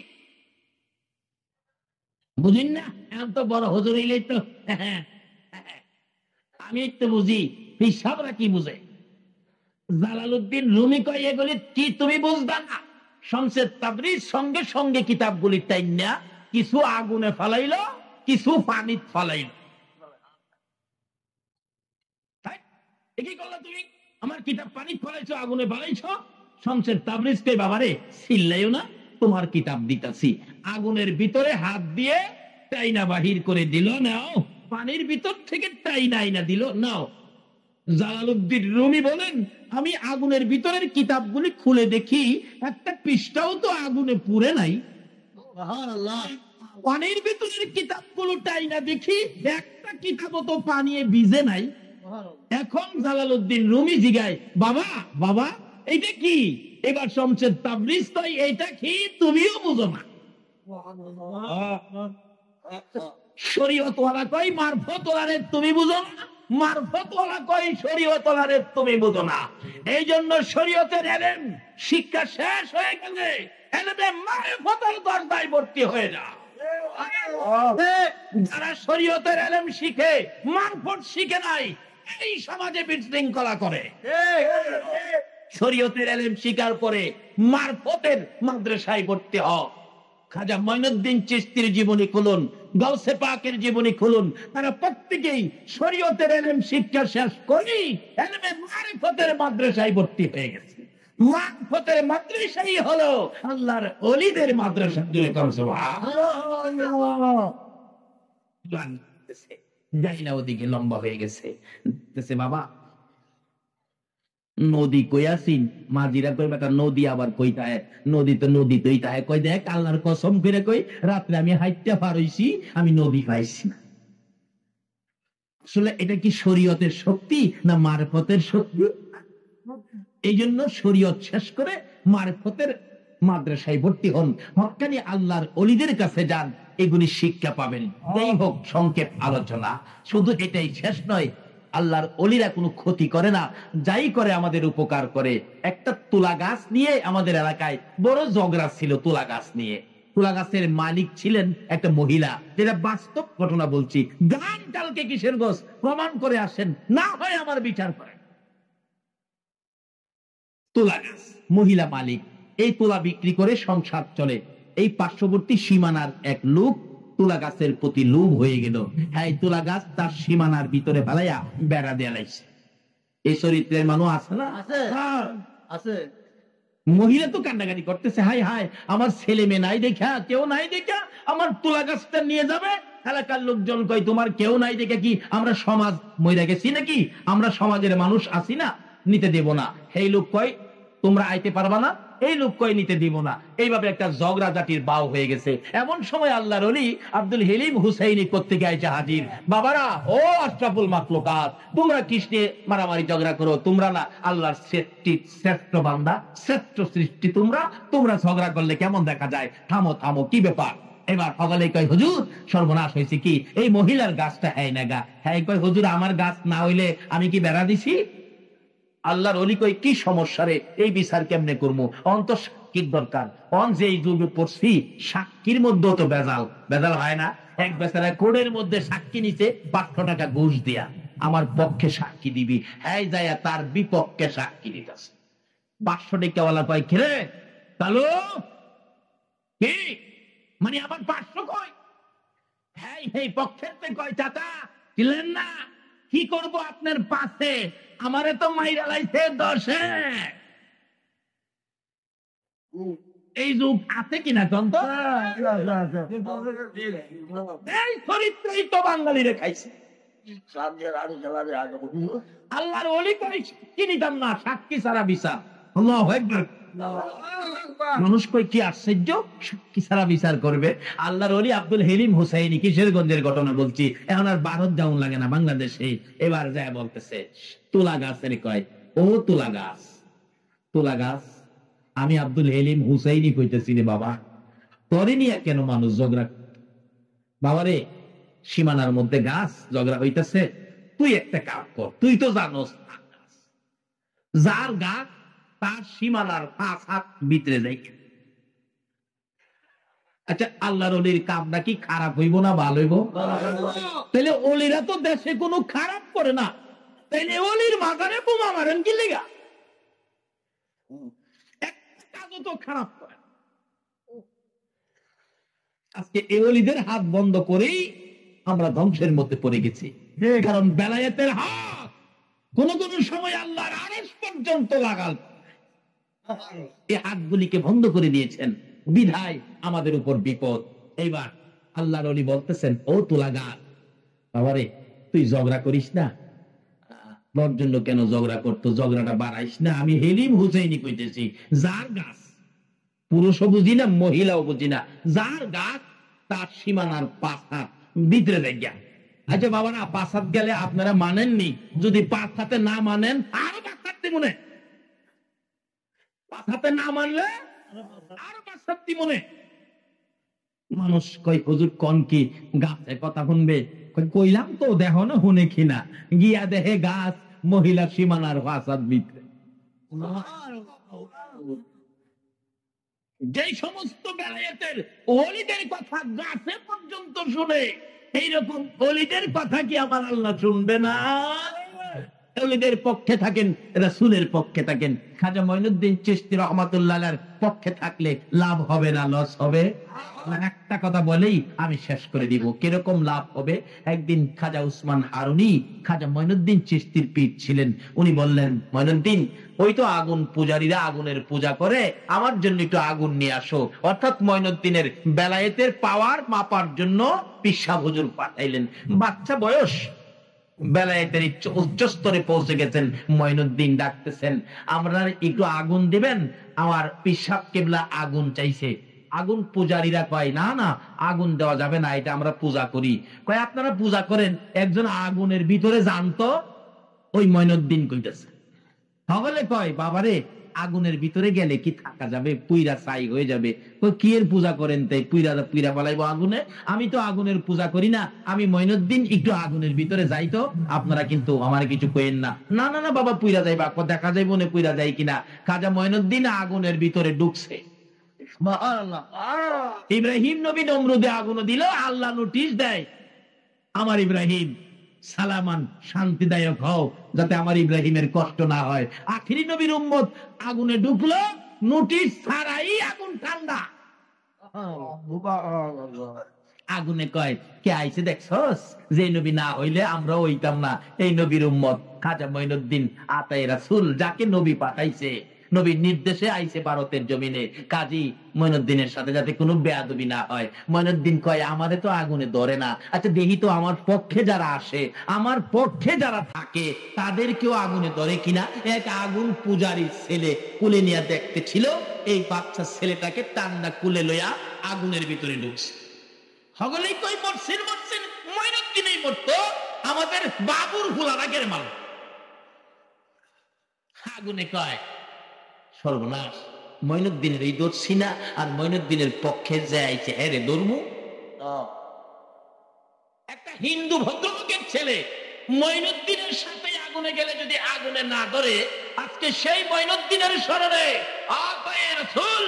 Speaker 1: বুঝিন না, এখন তো বড় হুজুর হইলেই তো আমি একটু বুঝি, পিসাবরা কি বুঝে। জালালউদ্দিন রুমি কয় এগুলি কি তুমি বুঝবা না। শামসুত তাবরিজ সঙ্গে সঙ্গে কিতাবগুলি টাইনা কিছু আগুনে ফালাইলো, কিছু পানি ফালাইলো। কি করলা তুমি, আমার কিতাব পানি ফলাইছো, আগুনে ফালাইছো। শামসুত তাবরিজ কই বাবারে চিল্লাইও না, তোমার কিতাব দিতাছি। আগুনের ভিতরে হাত দিয়ে টাইনা বাহির করে দিল, নাও। পানির ভিতর থেকে টাইনা আইনা দিল, নাও। জালালউদ্দিন রুমি বলেন আমি আগুনের ভিতরের কিতাবগুলি খুলে দেখি একটা পৃষ্ঠাও তো আগুনে পুড়ে নাই। পানির ভিতরের কিতাবগুলো টাইনা দেখি একটা কিতাবও তো পানিয়ে ভিজে নাই। এখন জালালউদ্দিন রুমি জিগায়, বাবা বাবা এইটা কি? এবার শামসুত তাবরিজ তো এইটা কি তুমিও বুঝো না। শরীয়তওয়ালা কই মারফতওয়ালারে তুমি বুঝো না, মারফতওয়ালা কই শরীয়তওয়ালারে তুমি বুঝো না। এই জন্য শরীয়তের ইলম শিক্ষা শেষ হয়ে গেলে ইলমে মারফতের দরজায় ভর্তি হয়ে যা। যারা শরীয়তের ইলম শিখে মারফত শিখে নাই, এই সমাজে বিশৃঙ্খলা করে। শরীয়তের ইলম শিকার পরে মারফতের মাদ্রাসায় ভর্তি হও। খাজা মঈনুদ্দিন চিশতির জীবনী খুলুন, গাউসে পাকের জীবনী খুলুন, তারা প্রত্যেকেই শরীয়তের ইলম শিক্ষা শেষ করে ইলমে মারিফতের মাদ্রাসায় ভর্তি হয়ে গেছে। মারিফতের মাদ্রাসাই হলো আল্লাহর ওলিদের মাদ্রাসা। যাই না, ওদিকে লম্বা হয়ে গেছে। বাবা নদী কই আসিন, মাঝিরা কই বেটা নদী আবার কইতা হয়, নদী তো নদী তৈরি তাহে কই, দেখ আল্লাহর কসম করে কই রাত্রে আমি হাইটটা পার হইছি, আমি নদী পাইছি না। আসলে এটা কি শরীয়তের শক্তি না মারফতের শক্তি? এই জন্য শরীয়ত শেষ করে মারফতের মাদ্রাসায় ভর্তি হন, হক্কানি আল্লাহর ওলিদের কাছে যান, এগুলি শিক্ষা পাবেন। এই হোক সংক্ষেপ আলোচনা। শুধু এটাই শেষ নয়, আল্লাহর ওলিরা কোনো ক্ষতি করে না, যাই করে আমাদের উপকার করে। একটা তুলা গাছ নিয়ে আমাদের এলাকায় বড় ঝগড়া ছিল। তুলা গাছ নিয়ে, তুলা গাছের মালিক ছিলেন একটা মহিলা, যেটা বাস্তব ঘটনা বলছি। গান কালকে কিসের গোস প্রমাণ করে আসেন, না হয় আমার বিচার করেন। তুলা গাছ, মহিলা মালিক, এই তুলা বিক্রি করে সংসার চলে। এই পার্শ্ববর্তী সীমানার এক লোক তুলা গাছের প্রতি লোভ হয়ে গেল, হ্যাঁ তুলা গাছ তার সীমানার ভিতরে ফেলাইয়া বেড়া দিয়ে লাইছে। এই চরিত্রের মানুষ আছে না? আছে। মহিলা তো কান্নাকাটি করতেছে, হাই হাই আমার ছেলে মেয়ে নাই দেখা, কেউ নাই দেখা আমার তুলা গাছটা নিয়ে যাবে। এলাকার লোকজন কয় তোমার কেউ নাই দেখে কি আমরা সমাজ মইরা গেছি নাকি? আমরা সমাজের মানুষ আছি না, নিতে দেব না। এই লোক কয় তোমরা আইতে পারবা না, এই লোক কয় নিতে দিব না। এইভাবে একটা ঝগড়া জাতির বাও হয়ে গেছে। এমন সময় আল্লাহর ওলি আব্দুল হালিম হুসাইনি কোত্থেকে আইছে হাজির। বাবারা, ও আশরাফুল মাখলুকাত, তোমরা কৃষ্ণে মারামারি ঝগড়া করো, তোমরা না আল্লাহর শ্রেষ্ঠ বান্দা, শ্রেষ্ঠ সৃষ্টি, তোমরা ঝগড়া করলে কেমন দেখা যায়? থামো থামো, কি ব্যাপার? এবার সকালে কয় হুজুর সর্বনাশ হয়েছে কি, এই মহিলার গাছটা হ্যাঁ না গা। হ্যাঁ কয় হুজুর আমার গাছ না হইলে আমি কি বেড়া দিছি? আল্লাহর ওলি কই কি সমস্যা রে, এই বিচার কেমনে করবো? অন্ত সাক্ষীর দরকার। অন যে যুগে পড়ছি সাক্ষীর মধ্যে তো বেজাল হয় না। এক বেচারা কোর্টের মধ্যে সাক্ষী নিছে 500 টাকা ঘুষ দিয়া, আমার পক্ষে সাক্ষী দিবি। হ্যাঁ যাইয়া তার বিপক্ষে সাক্ষী দিতেছে। 500 টাকাওয়ালা কয় কিরে কালো, কি মানে আবার 500 কয়? হ্যাঁ এই পক্ষের কয় চাচা ছিলেন না, কি করব আপনার পাশে, আমারে তো মাইরা লাইছে 10-এ। এই যুগ আছে কিনা তন্ত? এই চরিত্রই তো বাঙালিরে খাইছে। আল্লাহর ওলি করে চিনিতাম না, সাক্ষী ছাড়া বিচার। আল্লাহু আকবার। মানুষ কই কি আশ্চর্য, সাক্ষী ছাড়া বিচার করবে। আল্লাহর ওলি আব্দুল হেলিম হুসাইনি কিশোরগঞ্জের ঘটনা বলছি, এখন আর ভারত যাওন লাগে না, বাংলাদেশে এবার যায় বলতেছে তুলা গাছের কয়, ও তুলা গাছ, তুলা গাছ আমি আব্দুল হেলিম হুসাইনি কইতেছি রে বাবা, তরে নিয়ে কেন মানুষ ঝগড়া? বাবারে সীমানার মধ্যে গাছ ঝগড়া হইতেছে, তুই একটা কাজ কর, তুই তো জানোস যার গাছ তার সীমানার 5 হাত ভিতরে যাই। আচ্ছা আল্লাহর ওলির কামটা কি খারাপ হইব না ভালো হইব? তাহলে ওলিরা তো দেশে কোনো খারাপ করে না, তাইলে ওলির মাথারে বোমা মারেন কি লেগা? একটা কাজও তো খারাপ করে। আজকে এই ওলিদের হাত বন্ধ করেই আমরা ধ্বংসের মধ্যে পড়ে গেছি, কারণ বেলায়েতের হাত কোন কোন সময় আল্লাহর আরশ পর্যন্ত লাগাল। এই হাতগুলিকে বন্ধ করে দিয়েছেন, বিধায় আমাদের উপর বিপদ। এইবার আল্লাহর ওলি বলতেছেন, ও তুলা গাছ, বাবারে তুই ঝগড়া করিস না। তোর জন্য কেন ঝগড়া করতো, ঝগড়াটা বাড়াইস না। আমি হেলিম হুসাইনি কইতেছি, যার গাছ, পুরুষও বুঝি না মহিলাও বুঝি না, যার গাছ তার সীমানার 5 হাত ভিতরে যাইয়া। আচ্ছা বাবা না 5 হাত গেলে আপনারা মানেননি, যদি 5 হাতে না মানেন আরো 5 হাত মনে, 5 হাতে না মানলে আরো 5 হাত মনে। মানুষ কয় হুজুর কোন কি গাছের কথা শুনবে? কইলাম তো দেখো না শুনে কিনা, গিয়া দেখে গাছ মহিলা সীমানার 5 হাত ভিতরে। যে সমস্ত বেলায়েতের ওলিদের কথা গাছে পর্যন্ত শুনে, এইরকম ওলিদের কথা কি আমার আল্লাহ শুনবে না? ওলিদের পক্ষে থাকেন, রাসূলের পক্ষে থাকেন। খাজা মঈনুদ্দিন চিশতি রাহমাতুল্লাহর পক্ষে থাকলে লাভ হবে না লস হবে? একটা কথা বলেই আমি শেষ করে দিব, কিরকম লাভ হবে। একদিন খাজা উসমান হারুনি খাজা মঈনুদ্দিন চিশতির পীর ছিলেন, উনি বললেন, মঈনুদ্দিন ওই তো আগুন পূজারীরা আগুনের পূজা করে, আমার জন্য একটু আগুন নিয়ে আসো। অর্থাৎ মঈনুদ্দিনের বেলায়েতের পাওয়ার মাপার জন্য পীর সাহেব হুজুর পাঠাইলেন। বাচ্চা বয়স, বেলায়েতের উচ্চ স্তরে পৌঁছে গেছেন। মঈনুদ্দিন ডাকতেছেন, আমরা একটু আগুন দিবেন। আমার পীর সাহেব কেবলা আগুন চাইছে। আগুন পূজারীরা কয়, না না আগুন দেওয়া যাবে না, এটা আমরা পূজা করি। কয় আপনারা পূজা করেন, একজন আগুনের ভিতরে জানতো। ওই মঈনুদ্দিন কইতেছে, সকলে কয় বাবারে আগুনের ভিতরে গেলে কি থাকা যাবে, পুইরা ছাই হয়ে যাবে। কি এর পূজা করেন তাই পুইরা ফেলাইবো আগুনে? আমি তো আগুনের পূজা করি না, আমি মঈনুদ্দিন একটু আগুনের ভিতরে যাই তো, আপনারা কিন্তু আমার কিছু কইেন না। না না না বাবা পুইরা যাইবা, দেখা যাইবো না পুইরা যাই কিনা। খাজা মঈনুদ্দিন আগুনের ভিতরে ঢুকছে। ইব্রাহিম নবী নমরুদে আগুন দিল, আল্লাহ নোটিশ দেয়, আমার ইব্রাহিম সালামান শান্তিদায়ক হও, যাতে আমার ইব্রাহিমের কষ্ট না হয়। আখিরি নবীর উম্মত আগুনে ঢুকলো, নোটিশ ছাড়াই আগুন ঠান্ডা। আগুনে কয়, কে আইছে দেখছস? যে নবী না হইলে আমরা হইতাম না, এই নবীর উম্মত খাজা মঈনুদ্দিন আতায়ে রাসূল, যাকে নবী পাঠাইছে, নবীর নির্দেশে আইছে ভারতের জমিনে। কাজী মঈনুদ্দিনের সাথে যাতে কোনো বেয়াদবি না হয়। মঈনুদ্দিন কয়, আমারে তো আগুনে ধরে না, আচ্ছা দেখি তো আমার পক্ষে যারা আসে, আমার পক্ষে যারা থাকে তাদেরকেও আগুনে ধরে কিনা। এক আগুন পূজারীর ছেলে কুলে নিয়ে দেখতে ছিল, এই বাচ্চা ছেলেটাকে টান্না কুলে লইয়া আগুনের ভিতরে ঢুকছে। সকলেই কই মরছেন মরছেন, মঈনুদ্দিনই মরতো, আমাদের বাবুর হুলারা গের মাল। আগুনে কয় সর্বনাশ, মঈনুদ্দিনের এই দর্শি না, আর মঈনুদ্দিনের পক্ষে যে আইছে এরে ধর্মু। একটা হিন্দু ভদ্রলোকের ছেলে মঈনুদ্দিনের সাথে আগুনে গেলে যদি আগুনে না ধরে, আজকে সেই মঈনুদ্দিনের স্মরণে আতায়ে রাসূল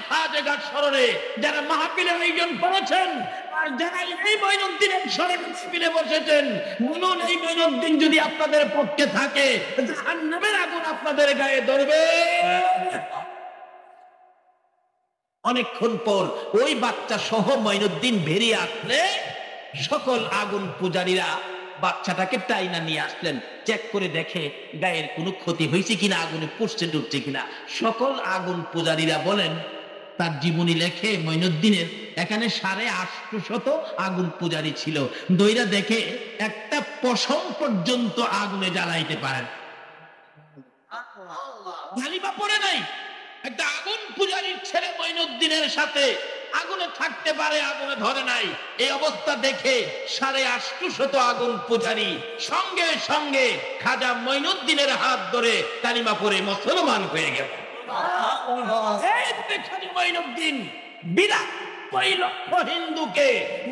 Speaker 1: খাজা স্মরণে যারা মাহফিলে আয়োজন করেছেন, আর যারা এই মঈনুদ্দিনের স্মরণে মাহফিলে বসেছেন, বলুন এই মঈনুদ্দিন যদি আপনাদের পক্ষে থাকে, জাহান্নামের আগুন আপনাদের গায়ে ধরবে। অনেকক্ষণ পর ওই বাচ্চা সহ মঈনুদ্দিন বেরিয়ে আসলে সকল আগুন পূজারীরা বাচ্চাটাকে টাইনা নিয়ে আসলেন। চেক করে দেখে গায়ের কোনো ক্ষতি হয়েছে কিনা, আগুনে পুড়ছে ডুবছে কিনা। সকল আগুন পূজারীরা বলেন, তার জীবনী লেখে মঈনুদ্দিনের এখানে 850 আগুন পূজারী ছিল। দইরা দেখে একটা পশম পর্যন্ত আগুনে জ্বালাইতে পারেন, জালিমা পড়ে নাই। একটা আগুন পূজারীর ছেলে মঈনুদ্দিনের সাথে আগুনে থাকতে পারে, আগুনে ধরে নাই। এই অবস্থা দেখে 850 আগুন পূজারী সঙ্গে সঙ্গে খাজা মঈনুদ্দিনের হাত ধরে কালিমা পড়ে মুসলমান হয়ে গেল। খাজা মঈনুদ্দিন বিরাট 2 লক্ষ হিন্দুকে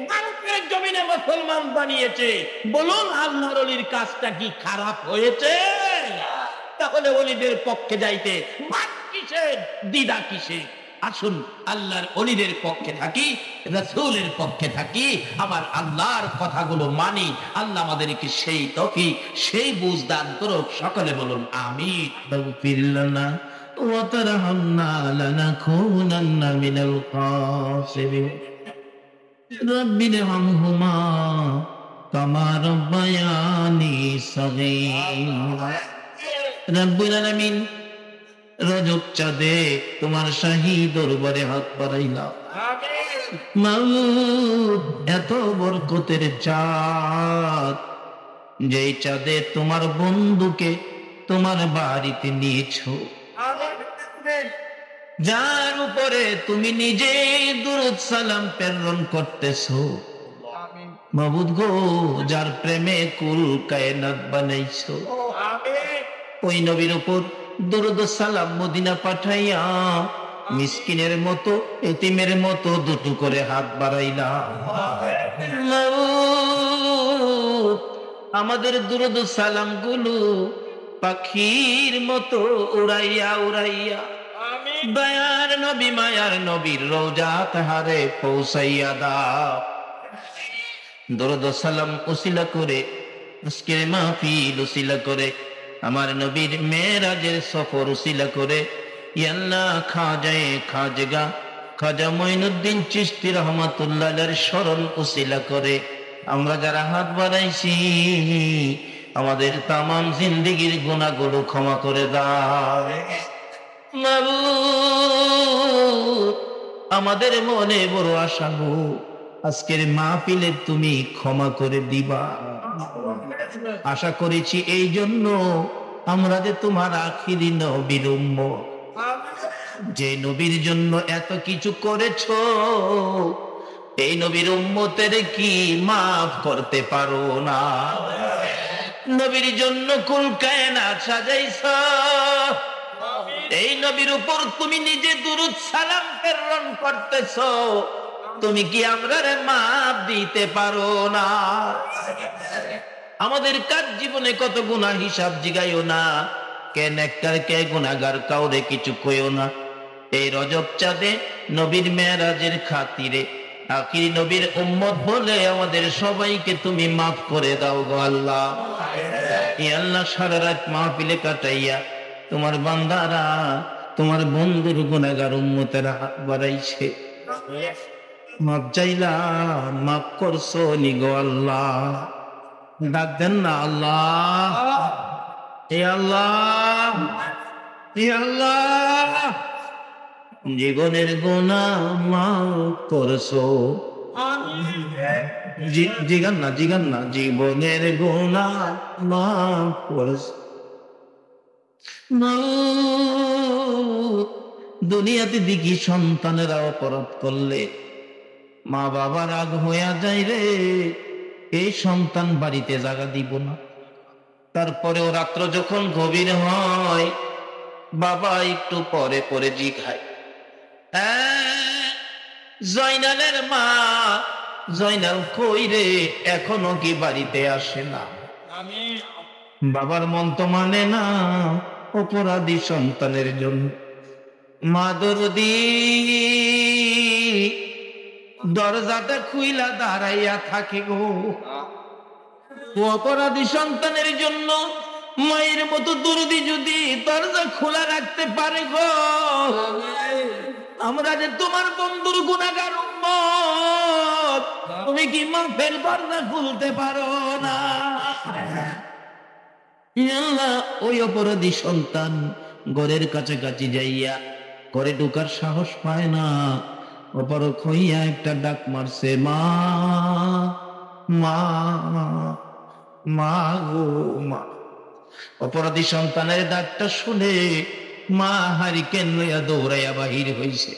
Speaker 1: ভারতের জমিনে মুসলমান বানিয়েছে। বলুন আল্লাহর ওলির কাজটা কি খারাপ হয়েছে? তাহলে ওলিদের পক্ষে যাইতে মান কিসের, দ্বিধা কিসের? আসুন আল্লাহর ওলিদের পক্ষে থাকি, রাসূলের পক্ষে থাকি, আমার আল্লাহর কথাগুলো মানি। আল্লাহ আমাদেরকে সেই তৌফিক, সেই বুঝ দান করুক। সকলে বলুন আমিন। তাগফির লানা ওয়া তারহামনা লানাকুনান্না মিনাল খাসিরিন। রাব্বিরহামহুমা কামা রাব্বায়ানি সগীরা। রব্বুল আলামিন, রজব চাঁদে তোমার শাহী দরবারে হাত বাড়াইলাম। মাওলাদ, এত বরকতের চাঁদ, যেই চাঁদে তোমার বন্ধুকে তোমার বাড়িতে নিয়েছো, যার উপরে তুমি নিজে দুরূদ সালাম প্রেরণ করতেছো। মাবুদ গো, যার প্রেমে কুল কায়নাত বানাইছো, ওই নবীর উপর দরুদ সালাম মদিনা পাঠাইয়া মিসকিনের মতো, এতিমের মতো দুটো করে হাত বাড়াইলা। আমাদের দরুদ সালাম গুলো পাখির মতো উড়াইয়া উড়াইয়া দয়ার নবী মায়ার নবীর রওজা তাহারে পৌঁছাইয়া দাও। দরুদ সালাম উসিলা করে, আজকের মাহফিল উসিলা করে, আমার নবীর মেরাজের সফর উসিলা করে, ইয়া আল্লাহ খাজায়ে খাজগা খাজা মঈনুদ্দিন চিশতি রহমাতুল্লাহ আলাইহির স্মরণ উসিলা করে আমরা যারা হাত বাড়াইছি, আমাদের তামাম জিন্দেগীর গুনাহগুলো ক্ষমা করে দাও। মাবুদ, আমাদের মনে বড় আশা গো, আজকের মাহফিলে তুমি ক্ষমা করে দিবা। আশা করেছি এই জন্য আমরা যে তোমার আখিরি নবীর উম্মত, যে নবীর জন্য এত কিছু করেছো, এই নবীর উম্মতের কি মাফ করতে পারো না? নবীর জন্য কুল কায়নাত সাজাইছো, এই নবীর উপর তুমি নিজে দুরূদ সালাম প্রেরণ করতেছো, তুমি কি আমরারে মাফ দিতে পারো না? আমাদের কার জীবনে কত গুনাহ হিসাব জিগাইও না, কে নেককার কে গুনাহগার কাউরে কিছু কইও না। এই রজব চাঁদে নবীর মেরাজের খাতিরে আখিরি নবীর উম্মত বলে আমাদের সবাইকে তুমি মাফ করে দাও গো আল্লাহ। ই আল্লাহ, সারা রাত মাহফিলে কাটাইয়া তোমার বান্দারা তোমার বন্ধুর গুনাহগার উম্মতেরা হাত বাড়াইছে, মাফ চাইলাম, মাফ করছো নি গো আল্লাহ। ডাক দেন না আল্লাহ, এ আল্লাহ, এ আল্লাহ, জীবনের গুনাহ মাফ করছো। জিগান না, জিগান না, জীবনের গুনাহ মাফ করছো। দুনিয়াতে দেখি সন্তানেরা অপরাধ করলে মা বাবা রাগ হইয়া যায় রে, এই সন্তান বাড়িতে জায়গা দিব না। তারপরেও রাত্র যখন গভীর হয়, বাবা একটু পরে পরে জিগায়, জয়নালের মা, জয়নাল কই রে, এখনো কি বাড়িতে আসে না? বাবার মন তো মানে না অপরাধী সন্তানের জন্য। মা দরদি দরজাটা খুইলা দাঁড়াইয়া থাকে গো, অপরাধী সন্তানের জন্য মায়ের মতো দরদি যদি দরজা খোলা রাখতে পারে গো, আমরা যে তোমার বন্ধুর গুনাহগার উম্মত, তুমি কি মাফের দরজা খুলতে পারো না? আল্লাহ, ওই অপরাধী সন্তান ঘরের কাছাকাছি যাইয়া ঘরে ঢোকার সাহস পায় না, অপরক হইয়া একটা ডাক মারছে, মা মা মা গো মা। অপরাধী সন্তানের ডাকটা শুনে মা হারিকেন লইয়া দৌড়াইয়া বাহির হইছে।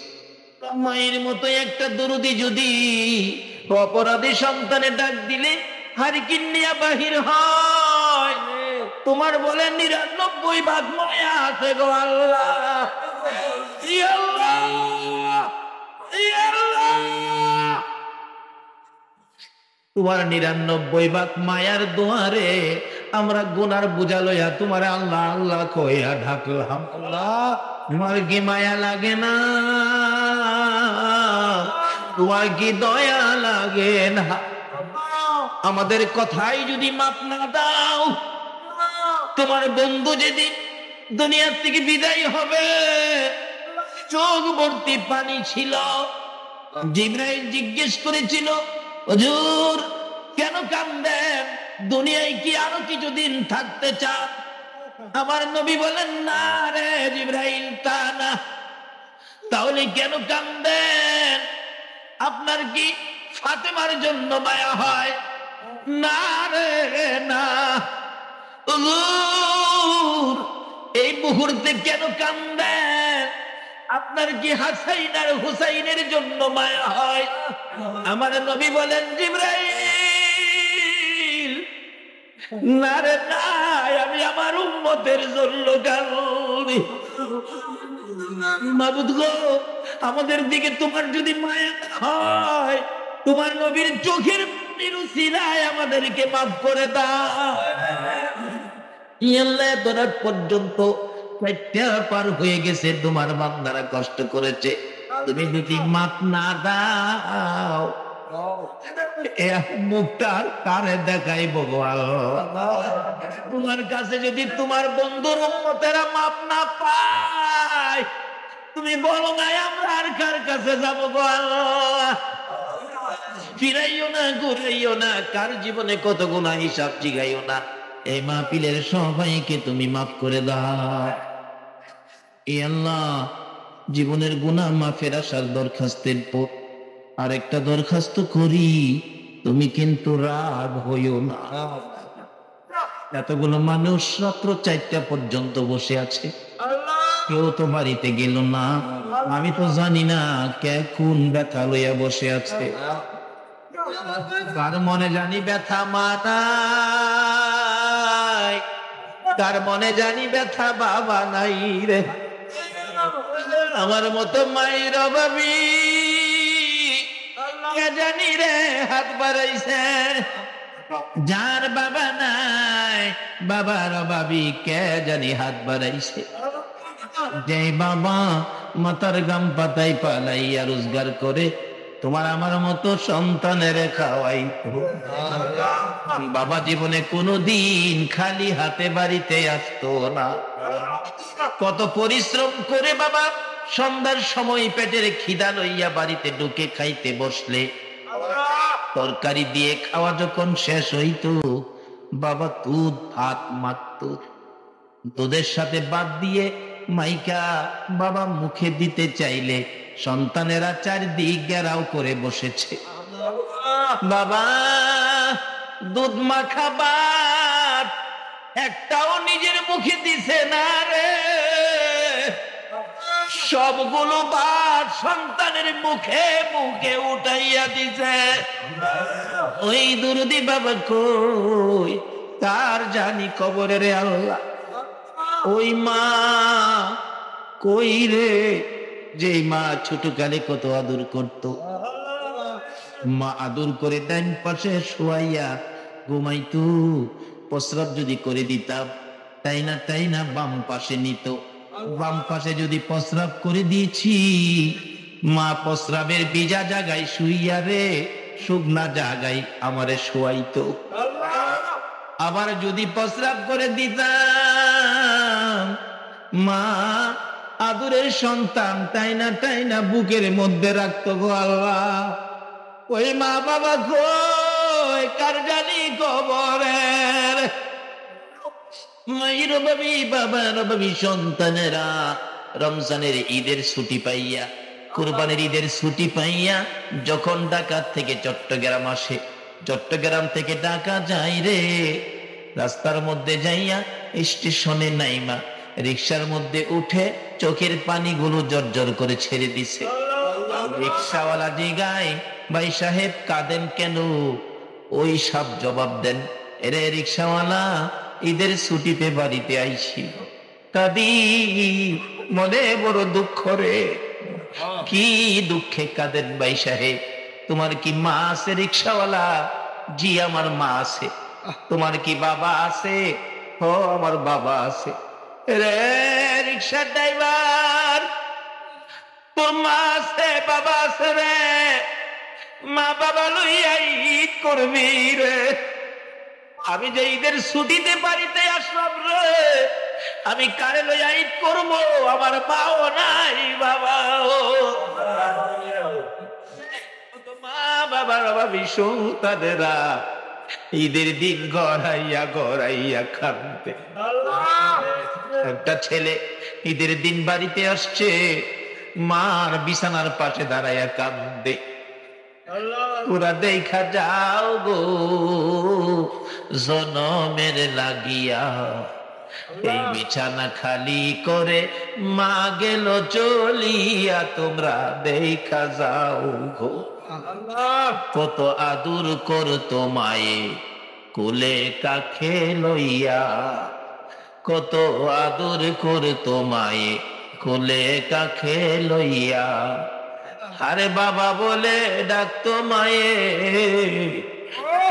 Speaker 1: মায়ের মতো একটা দরদি যদি অপরাধী সন্তানের ডাক দিলে হারিকেন নিয়া বাহির হয়, তোমার বলে ৯৯ ভাগ মায়া আছে গো আল্লাহ। ইয়া আল্লাহ, ইয়া আল্লাহ, তোমার ৯৯ ভাগ মায়ার দুয়ারে আমরা গুনার বোঝা লইয়া তোমার আল্লাহ আল্লাহ কইয়া ঢাকলাম। আল্লাহ, তোমার কি মায়া লাগে না? তোমার কি দয়া লাগে না? আমাদের কথাই যদি মাপ না দাও, তোমার বন্ধু যেদিন দুনিয়া থেকে বিদায় হবে, চোখ ভর্তি পানি ছিল। জিবরাইল জিজ্ঞেস করেছিল, হুজুর কেন কান্দেন? দুনিয়ায় কি আরো কিছুদিন থাকতে চান? আমার নবী বলেন, না রে জিবরাইল, তা না। তাহলে কেন কান্দেন? আপনার কি ফাতেমার জন্য মায়া হয়? না রে না। হুজুর এই মুহূর্তে কেন কান্দেন? আপনার কি হাসাইন আর হুসাইনের জন্য মায়া হয়? আমার নবী বলেন, জিবরাইল না রে না, আমি আমার উম্মতের জন্য কাঁদি। মাবুদ গো, আমাদের দিকে তোমার যদি মায়া হয়, তোমার নবীর চোখের পানির উসিলায় আমাদেরকে মাফ করে দাও। আল্লাহ, তোরা পর্যন্ত পার হয়ে গেছে, তোমার বান্দারা কষ্ট করেছে, তুমি যদি মাপ না দাও মুখটা কারে দেখাই ভগবান? তোমার কাছে যদি তোমার বন্ধুর উম্মতেরা মাপ না পায়, তুমি বলো না আমরা আর কার কাছে যাবো গো আল্লাহ? ফিরাইও না, ঘুরাইও না, কার জীবনে কত গুনাহ হিসাব জিগাইও না। এই মাহফিলের সবাইকে তুমি মাফ করে দাও। এ আল্লাহ, জীবনের গুনাহ মাফের আসার দরখাস্তের পর আরেকটা দরখাস্ত করি, তুমি কিন্তু রাগ হইও না। এতগুলো মানুষ রাত্র ৪টা পর্যন্ত বসে আছে, কেউ তো বাড়িতে গেল না। আমি তো জানি না কে কোন ব্যথা লইয়া বসে আছে। কার মনে জানি ব্যথা মানাই, কার মনে জানি ব্যথা বাবা নাই রে। আমার মতো মায়ের অভাবী কে জানি রে হাত বাড়াইছে। যার বাবা নাই, বাবার অভাবী কে জানি হাত বাড়াইছে। যে বাবা মাথার গাম পাতাই পালাইয়া রোজগার করে তোমার আমার মতো সন্তানের খাওয়াই, বাবা জীবনে কোনোদিন খালি হাতে বাড়িতে আসতো না। কত পরিশ্রম করে বাবা সন্ধ্যার সময় পেটের খিদা লইয়া বাড়িতে ঢুকে খাইতে বসলে, তরকারি দিয়ে খাওয়া যখন শেষ হইতো, বাবা দুধ ভাত মাখত, দুধের সাথে বাদ দিয়ে মাইকা বাবা মুখে দিতে চাইলে সন্তানেরা চারদিক ঘেরাও করে বসেছে। বাবা দুধ মাখা ভাত একটাও নিজের মুখে দিছে না রে, সবগুলো ভাত সন্তানের মুখে মুখে উঠাইয়া দিছে। ওই দরদি বাবা কই, তার জানি কবরে রে আল্লাহ। ওই মা কই রে, যে মা ছোটকালে কত আদর করত, মা আদর করে ডান পাশে শোয়াইয়া ঘুমাইতো, প্রস্রাব যদি করে দিতাম তাই না বাম পাশে নিত। বাম পাশে যদি প্রস্রাব করে দিয়েছি, মা প্রস্রাবের ভিজা জায়গায় শুইয়া রে শুকনা জায়গায় আমারে শোয়াইতো। আবার যদি প্রস্রাব করে দিতাম, মা আদুরের সন্তান টাইনা টাইনা বুকের মধ্যে রাখতো গো আল্লাহ। ওই মা বাবা কই কার জানি কবরের মায়ের অভাবী বাবার অভাবী সন্তানেরা রমজানের ঈদের ছুটি পাইয়া কুরবানির ঈদের ছুটি পাইয়া যখন ঢাকা থেকে চট্টগ্রাম আসে, চট্টগ্রাম থেকে ঢাকা যাই রে, রাস্তার মধ্যে যাইয়া স্টেশনে নাইমা রিক্সার মধ্যে উঠে চোখের পানিগুলো জর্জর করে ছেড়ে দিছে। রিক্সাওয়ালা জিগায়, ভাই সাহেব কাঁদেন কেন? ওই সব জবাব দেন, এরে রিক্সাওয়ালা ঈদের ছুটিতে বাড়িতে আইছি, কাঁদি, মনে বড় দুঃখ রে। কি দুঃখে কাঁদেন ভাই সাহেব? তোমার কি মা আছে রিক্সাওয়ালা? জি আমার মা আছে। তোমার কি বাবা আছে? ও আমার বাবা আছে। রে রিক্সার ড্রাইভার, তোর মা আছে বাবা আছে রে, মা বাবা লইয়া ঈদ করবি রে। আমি যে ঈদের ছুটিতে বাড়িতে আসলাম রে, আমি কারে লইয়া ঈদ করবো? আমার মাও নাই বাবাও, মা বাবার অভাবী সন্তানেরা ঈদের দিন গড়াইয়া গড়াইয়া কাঁদতে। একটা ছেলে ঈদের দিন বাড়িতে আসছে, মার বিছানার পাশে দাঁড়াইয়া কাঁদে। ওরা দেখা যাও গো জনমের লাগিয়া, এই বিছানা খালি করে মা গেল চলিয়া, তোমরা দেখা যাও গো। কত আদর করতো মায়ে কোলে কাখে লইয়া, কত আদর করতো মায়ে কোলে কাখে লইয়া। আরে বাবা বলে ডাকতো মায়ে,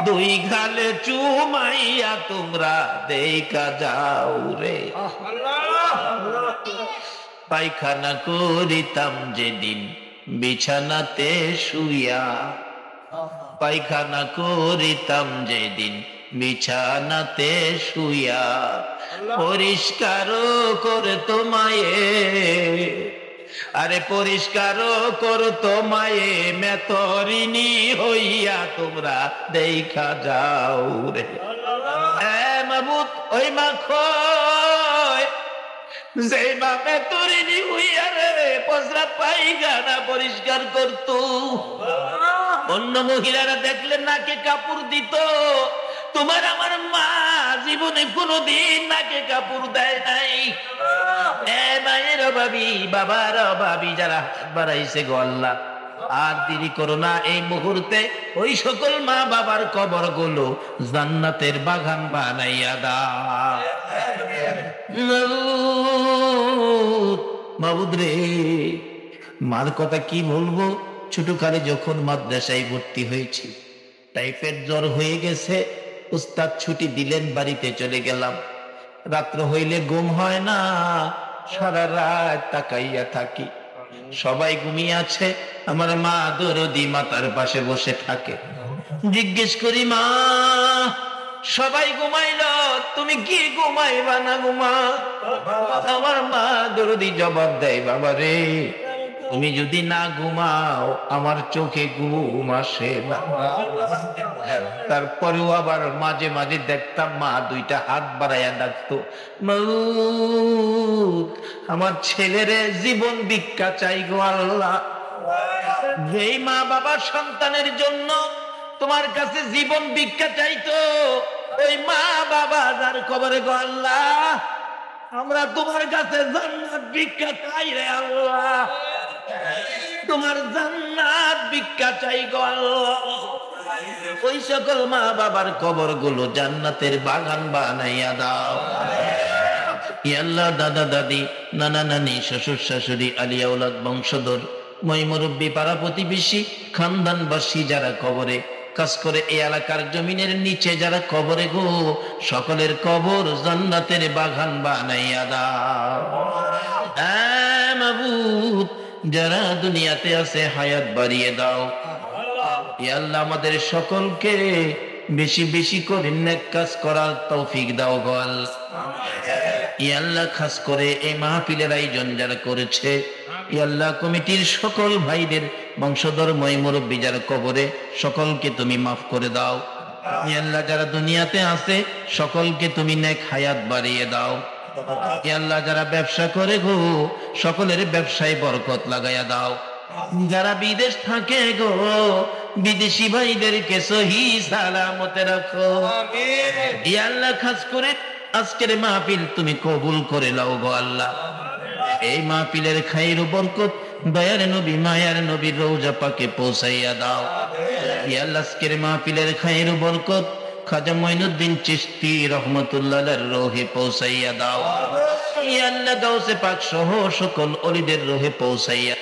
Speaker 1: দুই গালে চুমাইয়া তোমরা দেখা যাও রে। পায়খানা করিতাম যেদিন বিছানাতে শুইয়া, পায়খানা করিতাম যেদিন বিছানাতে শুইয়া, পরিষ্কার করতো মায়ে, আরে পরিষ্কার করতো মায়ে মেতরিনী হইয়া, তোমরা দেখা যাও রে। মাবুদ ওই মা কয়, যে মা মেতরিনী হইয়া রে পচরা পায়খানা পরিষ্কার করতো, অন্য মহিলারা দেখলে নাকে কাপড় দিত, তোমার আমার মা জীবনে কোনোদিন নাকে কাপড় দেয় নাই। মায়ের অভাবী বাবার অভাবী যারা বাড়াইছে গো আল্লাহ, আর দেরি করো না, এই মুহূর্তে ওই সকল মা বাবার কবর গুলো জান্নাতের বাগান বানাইয়া দাও। মাবুদ রে, মার কথা কি বলবো, ছোটকালে যখন মাদ্রাসায় ভর্তি হয়েছি, টাইফয়েড জ্বর হয়ে গেছে, উস্তাদ ছুটি দিলেন, বাড়িতে চলে গেলাম। রাত্র হইলে ঘুম হয় না, সারা রাত তাকাইয়া থাকি, সবাই ঘুমিয়ে আছে, আমার মা দরদি মাতার পাশে বসে থাকে। জিজ্ঞেস করি, মা সবাই ঘুমাইল, তুমি কি ঘুমাইবা না ঘুমা? আমার মা দরদি জবাব দেয়, বাবা রে তুমি যদি না ঘুমাও আমার চোখে ঘুম আসে না। তারপরেও আবার মাঝে মাঝে দেখতাম মা দুইটা হাত বাড়াইয়া ডাকতো, মাউদ আমার ছেলেরে জীবন ভিক্ষা চাই গো আল্লাহ। যেই মা বাবা সন্তানের জন্য তোমার কাছে জীবন ভিক্ষা চাইতো, ওই মা বাবা যার কবরে গো আল্লাহ, আমরা তোমার কাছে জান্নাত ভিক্ষা চাই রে আল্লাহ, তোমার জান্নাত ভিক্ষা চাই গো আল্লাহ। ওই সকল মা বাবার কবর গুলো জান্নাতের বাগান বানাইয়া দাও। ইয়া আল্লাহ, দাদা দাদি, নানা নানি, শ্বশুর শাশুড়ি, আলিয়া ওলাদ, বংশধর, মই মুরব্বী, পাড়া প্রতিবেশী, খানদানবাসী যারা কবরে কাজ করে, এই এলাকার জমিনের নিচে যারা কবরে গো, সকলের কবর জান্নাতের বাগান বানাইয়া দাও। মাবুদ যারা দুনিয়াতে আছে হায়াত বাড়িয়ে দাও। ইয়া আল্লাহ, আমাদের সকলকে বেশি বেশি করে নেক কাজ করার তৌফিক দাও গো আল্লাহ। ইয়া আল্লাহ খাস করে এই মাহফিলের আয়োজন যারা করেছে, ইয়া আল্লাহ কমিটির সকল ভাইদের বংশধর মুরব্বী যারা কবরে, সকলকে তুমি মাফ করে দাও। ইয়া আল্লাহ যারা দুনিয়াতে আছে সকলকে তুমি নেক হায়াত বাড়িয়ে দাও। ইয়া আল্লাহ যারা ব্যবসা করে গো, সকলের ব্যবসায় বরকত লাগাইয়া দাও। যারা বিদেশ থাকে গো, বিদেশি ভাইদেরকে সহি সালামতে রাখো। ইয়া আল্লাহ খাস করে আজকের মাহফিল তুমি কবুল করে নাও গো আল্লাহ। এই মাহফিলের খাইর ও বরকত দয়ার নবী মায়ার নবীর রওজা পাকে পৌঁছাইয়া দাও। ইয়া আল্লাহ আজকের মাহফিলের খাইর ও বরকত খাজা মঈনুদ্দিন চিশতি রহমাতুল্লাহ আলাইহির রূহে পৌঁছাইয়া দাও। ইয়া আল্লাহ গাউসে পাক সহ সকল ওলিদের রূহে পৌঁছাইয়া